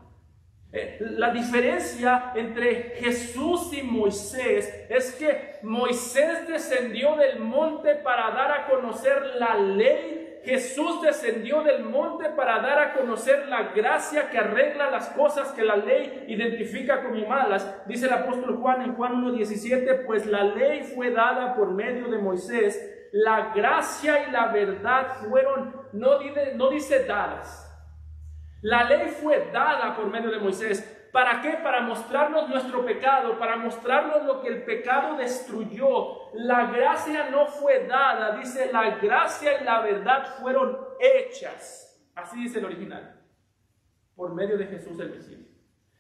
La diferencia entre Jesús y Moisés es que Moisés descendió del monte para dar a conocer la ley. Jesús descendió del monte para dar a conocer la gracia que arregla las cosas que la ley identifica como malas. Dice el apóstol Juan en Juan 1:17: pues la ley fue dada por medio de Moisés, la gracia y la verdad fueron, no dice dadas. La ley fue dada por medio de Moisés. ¿Para qué? Para mostrarnos nuestro pecado, para mostrarnos lo que el pecado destruyó. La gracia no fue dada, dice: la gracia y la verdad fueron hechas. Así dice el original. Por medio de Jesús el Mesías.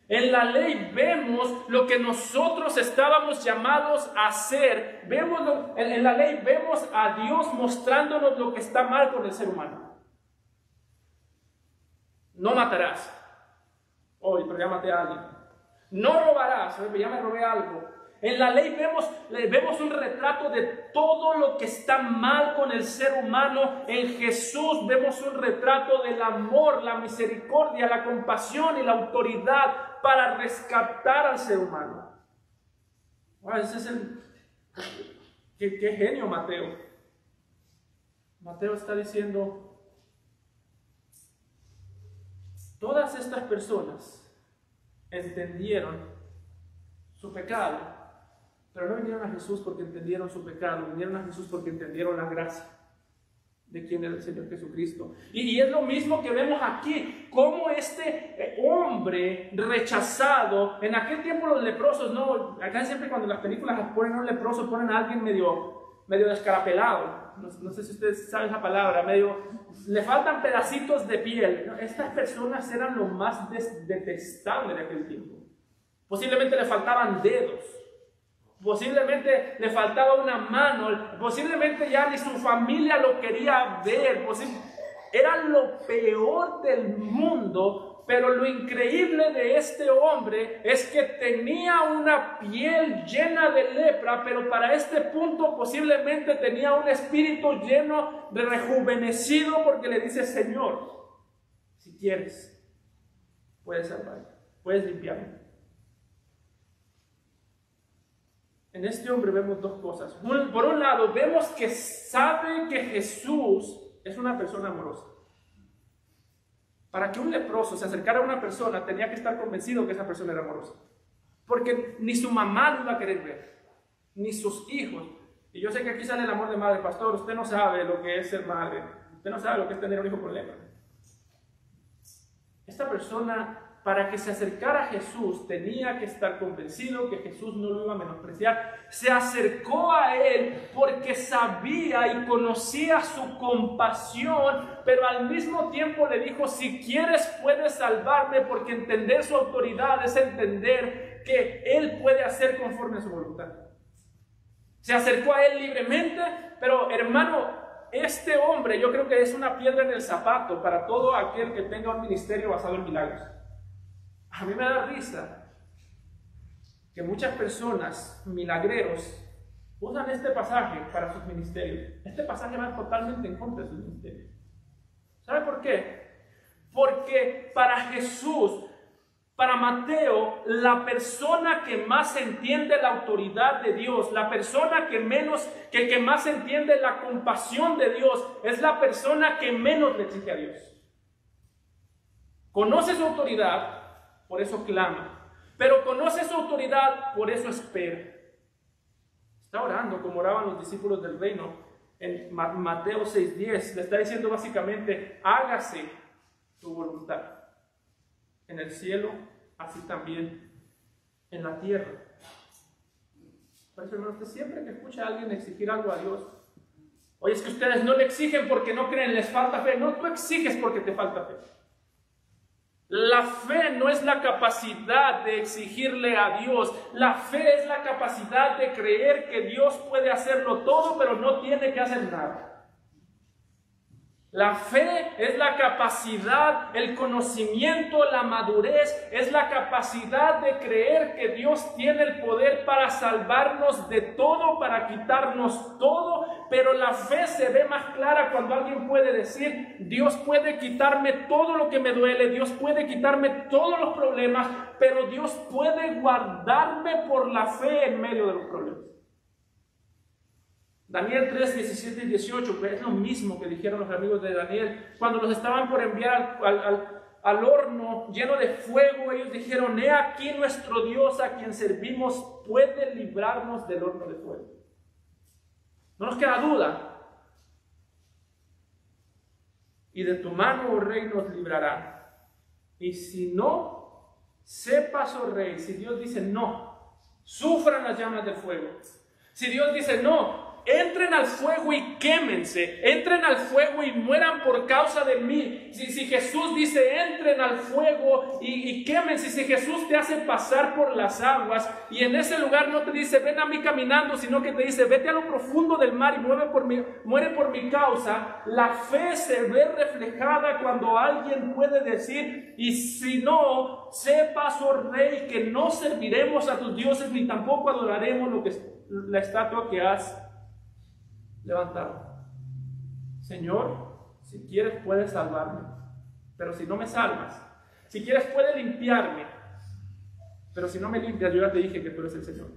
En la ley vemos lo que nosotros estábamos llamados a hacer. En la ley vemos a Dios mostrándonos lo que está mal con el ser humano. No matarás. Hoy, pero ya maté a alguien. No robarás. Ya me robé algo. En la ley vemos un retrato de todo lo que está mal con el ser humano. En Jesús vemos un retrato del amor, la misericordia, la compasión y la autoridad para rescatar al ser humano. Wow, ese es qué genio Mateo. Mateo está diciendo: Todas estas personas entendieron su pecado, pero no vinieron a Jesús porque entendieron su pecado, vinieron a Jesús porque entendieron la gracia de quién era el Señor Jesucristo. Y es lo mismo que vemos aquí, como este hombre rechazado, en aquel tiempo los leprosos, no, acá siempre cuando las películas ponen a un leproso, ponen a alguien medio descarapelado. No sé si ustedes saben esa palabra, le faltan pedacitos de piel. Estas personas eran lo más detestable de aquel tiempo. Posiblemente le faltaban dedos, posiblemente le faltaba una mano, posiblemente ya ni su familia lo quería ver, era lo peor del mundo. Pero lo increíble de este hombre es que tenía una piel llena de lepra, pero para este punto posiblemente tenía un espíritu lleno de rejuvenecido, porque le dice: Señor, si quieres, puedes salvarme, puedes limpiarme. En este hombre vemos dos cosas. Por un lado, vemos que sabe que Jesús es una persona amorosa. Para que un leproso se acercara a una persona, tenía que estar convencido que esa persona era amorosa. Porque ni su mamá lo iba a querer ver, ni sus hijos. Y yo sé que aquí sale el amor de madre. Pastor, usted no sabe lo que es ser madre. Usted no sabe lo que es tener un hijo con lepra. Esta persona, para que se acercara a Jesús, tenía que estar convencido que Jesús no lo iba a menospreciar. Se acercó a él porque sabía y conocía su compasión, pero al mismo tiempo le dijo: si quieres puedes salvarme, porque entender su autoridad es entender que él puede hacer conforme a su voluntad. Se acercó a él libremente, pero hermano, este hombre yo creo que es una piedra en el zapato para todo aquel que tenga un ministerio basado en milagros. A mí me da risa que muchas personas, milagreros, usan este pasaje para sus ministerios. Este pasaje va totalmente en contra de sus ministerios. ¿Sabe por qué? Porque para Jesús, para Mateo, la persona que más entiende la autoridad de Dios, la persona que más entiende la compasión de Dios, es la persona que menos le exige a Dios. Conoce su autoridad, por eso clama, pero conoce su autoridad, por eso espera. Está orando como oraban los discípulos del reino. En Mateo 6:10 le está diciendo básicamente: hágase tu voluntad en el cielo, así también en la tierra. Por eso, hermano, usted siempre que escucha a alguien exigir algo a Dios: oye, es que ustedes no le exigen porque no creen, les falta fe. No, tú exiges porque te falta fe. La fe no es la capacidad de exigirle a Dios. La fe es la capacidad de creer que Dios puede hacerlo todo, pero no tiene que hacer nada. La fe es la capacidad, el conocimiento, la madurez, es la capacidad de creer que Dios tiene el poder para salvarnos de todo, para quitarnos todo, pero la fe se ve más clara cuando alguien puede decir: Dios puede quitarme todo lo que me duele, Dios puede quitarme todos los problemas, pero Dios puede guardarme por la fe en medio de los problemas. Daniel 3, 17 y 18, es lo mismo que dijeron los amigos de Daniel. Cuando los estaban por enviar al horno lleno de fuego, ellos dijeron: he aquí nuestro Dios a quien servimos puede librarnos del horno de fuego. No nos queda duda. Y de tu mano, oh rey, nos librará. Y si no, sepas, oh rey, si Dios dice no, sufran las llamas del fuego. Si Dios dice no, entren al fuego y quémense, entren al fuego y mueran por causa de mí. Si Jesús dice entren al fuego y quémense, si Jesús te hace pasar por las aguas y en ese lugar no te dice ven a mí caminando, sino que te dice vete a lo profundo del mar y muere por mi causa, la fe se ve reflejada cuando alguien puede decir: y si no, sepas, oh rey, que no serviremos a tus dioses ni tampoco adoraremos la estatua que has levantado. Señor, si quieres puedes salvarme, pero si no me salvas, si quieres puedes limpiarme, pero si no me limpias, yo ya te dije que tú eres el Señor.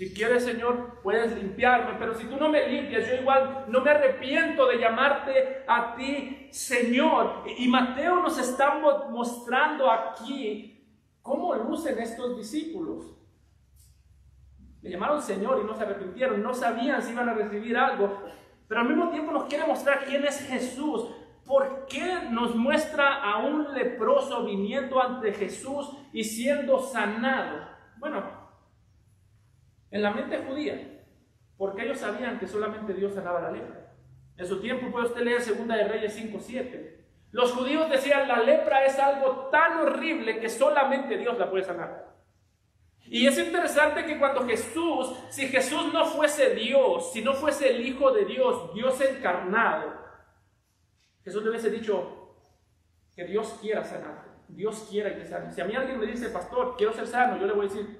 Si quieres, Señor, puedes limpiarme, pero si tú no me limpias, yo igual no me arrepiento de llamarte a ti, Señor. Y Mateo nos está mostrando aquí cómo lucen estos discípulos. Le llamaron Señor y no se arrepintieron, no sabían si iban a recibir algo, pero al mismo tiempo nos quiere mostrar quién es Jesús. ¿Por qué nos muestra a un leproso viniendo ante Jesús y siendo sanado? Bueno, en la mente judía, porque ellos sabían que solamente Dios sanaba la lepra. En su tiempo puede usted leer 2 de Reyes 5:7. Los judíos decían, la lepra es algo tan horrible que solamente Dios la puede sanar. Y es interesante que cuando Jesús, si Jesús no fuese Dios, si no fuese el Hijo de Dios, Dios encarnado, Jesús le hubiese dicho que Dios quiera sanarte, Dios quiera que sane. Si a mí alguien me dice, pastor, quiero ser sano, yo le voy a decir,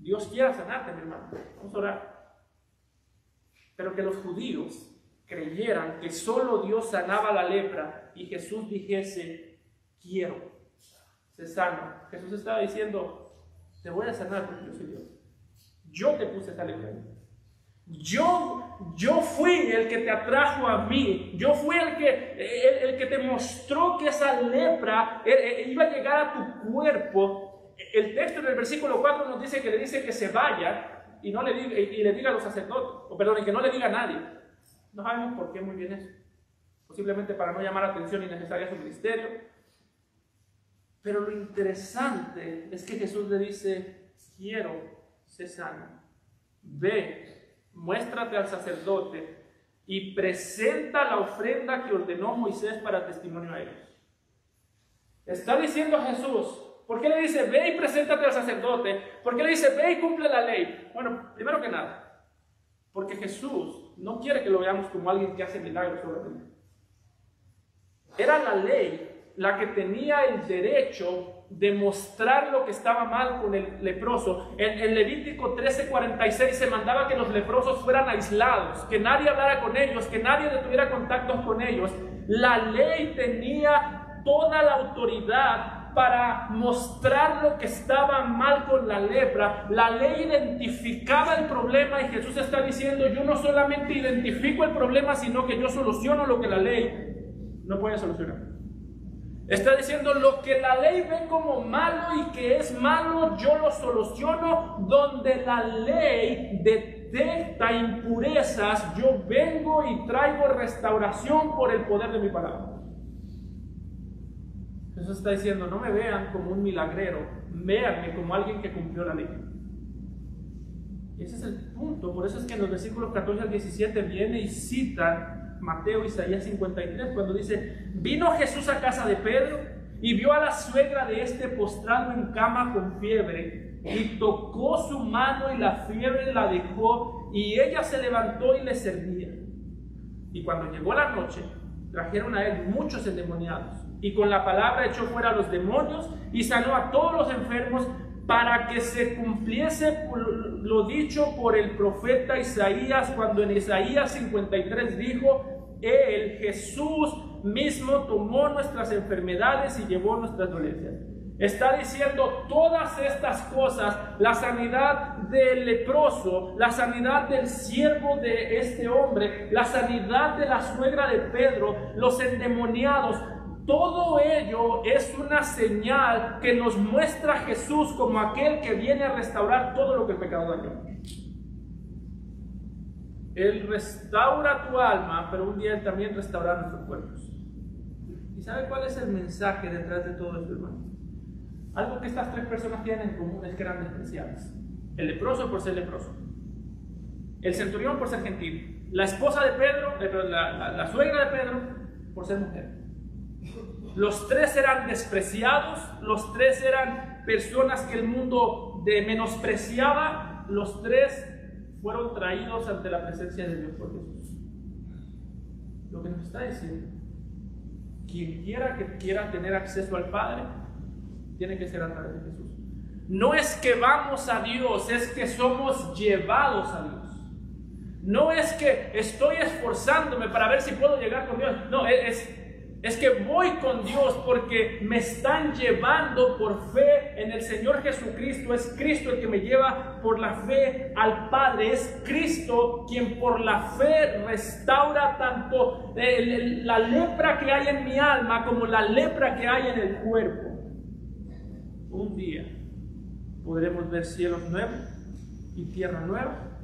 Dios quiera sanarte, mi hermano, vamos a orar. Pero que los judíos creyeran que solo Dios sanaba la lepra y Jesús dijese, quiero ser sano. Jesús estaba diciendo, te voy a sanar porque yo soy Dios. Yo te puse esa lepra. Yo fui el que te atrajo a mí. Yo fui el que te mostró que esa lepra iba a llegar a tu cuerpo. El texto en el versículo 4 nos dice que le dice que se vaya y no le diga, y le diga a los sacerdotes, y que no le diga a nadie. No sabemos por qué muy bien eso. Posiblemente para no llamar atención innecesaria a su ministerio. Pero lo interesante es que Jesús le dice, quiero ser sano. Ve, muéstrate al sacerdote y presenta la ofrenda que ordenó Moisés para testimonio a ellos. Está diciendo Jesús, ¿por qué le dice, ve y preséntate al sacerdote? ¿Por qué le dice, ve y cumple la ley? Bueno, primero que nada, porque Jesús no quiere que lo veamos como alguien que hace milagros solamente. Era la ley la que tenía el derecho de mostrar lo que estaba mal con el leproso. En Levítico 13:46 se mandaba que los leprosos fueran aislados, que nadie hablara con ellos, que nadie tuviera contactos con ellos. La ley tenía toda la autoridad para mostrar lo que estaba mal con la lepra. La ley identificaba el problema y Jesús está diciendo, yo no solamente identifico el problema, sino que yo soluciono lo que la ley no puede solucionar. Está diciendo, lo que la ley ve como malo y que es malo, yo lo soluciono. Donde la ley detecta impurezas, yo vengo y traigo restauración por el poder de mi palabra. Jesús está diciendo, no me vean como un milagrero, véanme como alguien que cumplió la ley. Y ese es el punto. Por eso es que en los versículos 14 al 17 viene y cita Mateo, Isaías 53, cuando dice, vino Jesús a casa de Pedro y vio a la suegra de este postrado en cama con fiebre y tocó su mano y la fiebre la dejó y ella se levantó y le servía. Y cuando llegó la noche, trajeron a él muchos endemoniados y con la palabra echó fuera a los demonios y sanó a todos los enfermos, para que se cumpliese lo dicho por el profeta Isaías, cuando en Isaías 53 dijo, Él, Jesús mismo, tomó nuestras enfermedades y llevó nuestras dolencias. Está diciendo todas estas cosas, la sanidad del leproso, la sanidad del siervo de este hombre, la sanidad de la suegra de Pedro, los endemoniados. Todo ello es una señal que nos muestra a Jesús como aquel que viene a restaurar todo lo que el pecado dañó. Él restaura tu alma, pero un día Él también restaurará nuestros cuerpos. ¿Y sabe cuál es el mensaje detrás de todo esto, hermano? Algo que estas tres personas tienen en común es que eran despreciables. El leproso por ser leproso, el centurión por ser gentil, la esposa de Pedro, la suegra de Pedro por ser mujer. Los tres eran despreciados, los tres eran personas que el mundo menospreciaba, los tres fueron traídos ante la presencia de Dios por Jesús. Lo que nos está diciendo, quien quiera que quiera tener acceso al Padre, tiene que ser a través de Jesús. No es que vamos a Dios, es que somos llevados a Dios. No es que estoy esforzándome para ver si puedo llegar con Dios. No, es Es que voy con Dios porque me están llevando por fe en el Señor Jesucristo. Es Cristo el que me lleva por la fe al Padre. Es Cristo quien por la fe restaura tanto la lepra que hay en mi alma como la lepra que hay en el cuerpo. Un día podremos ver cielos nuevos y tierra nueva,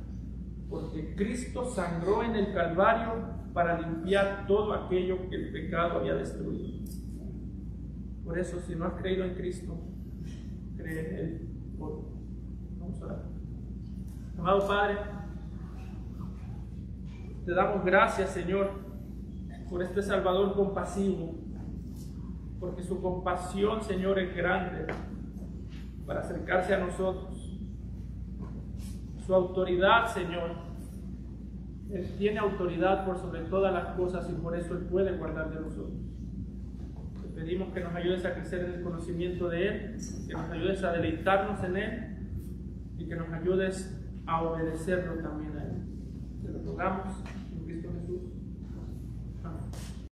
porque Cristo sangró en el Calvario para limpiar todo aquello que el pecado había destruido. Por eso, si no has creído en Cristo, cree en Él. Vamos a orar. Amado Padre, te damos gracias, Señor, por este Salvador compasivo, porque su compasión, Señor, es grande para acercarse a nosotros. Su autoridad, Señor, Él tiene autoridad por sobre todas las cosas y por eso Él puede guardar de nosotros. Te pedimos que nos ayudes a crecer en el conocimiento de Él, que nos ayudes a deleitarnos en Él y que nos ayudes a obedecerlo también a Él. Te lo rogamos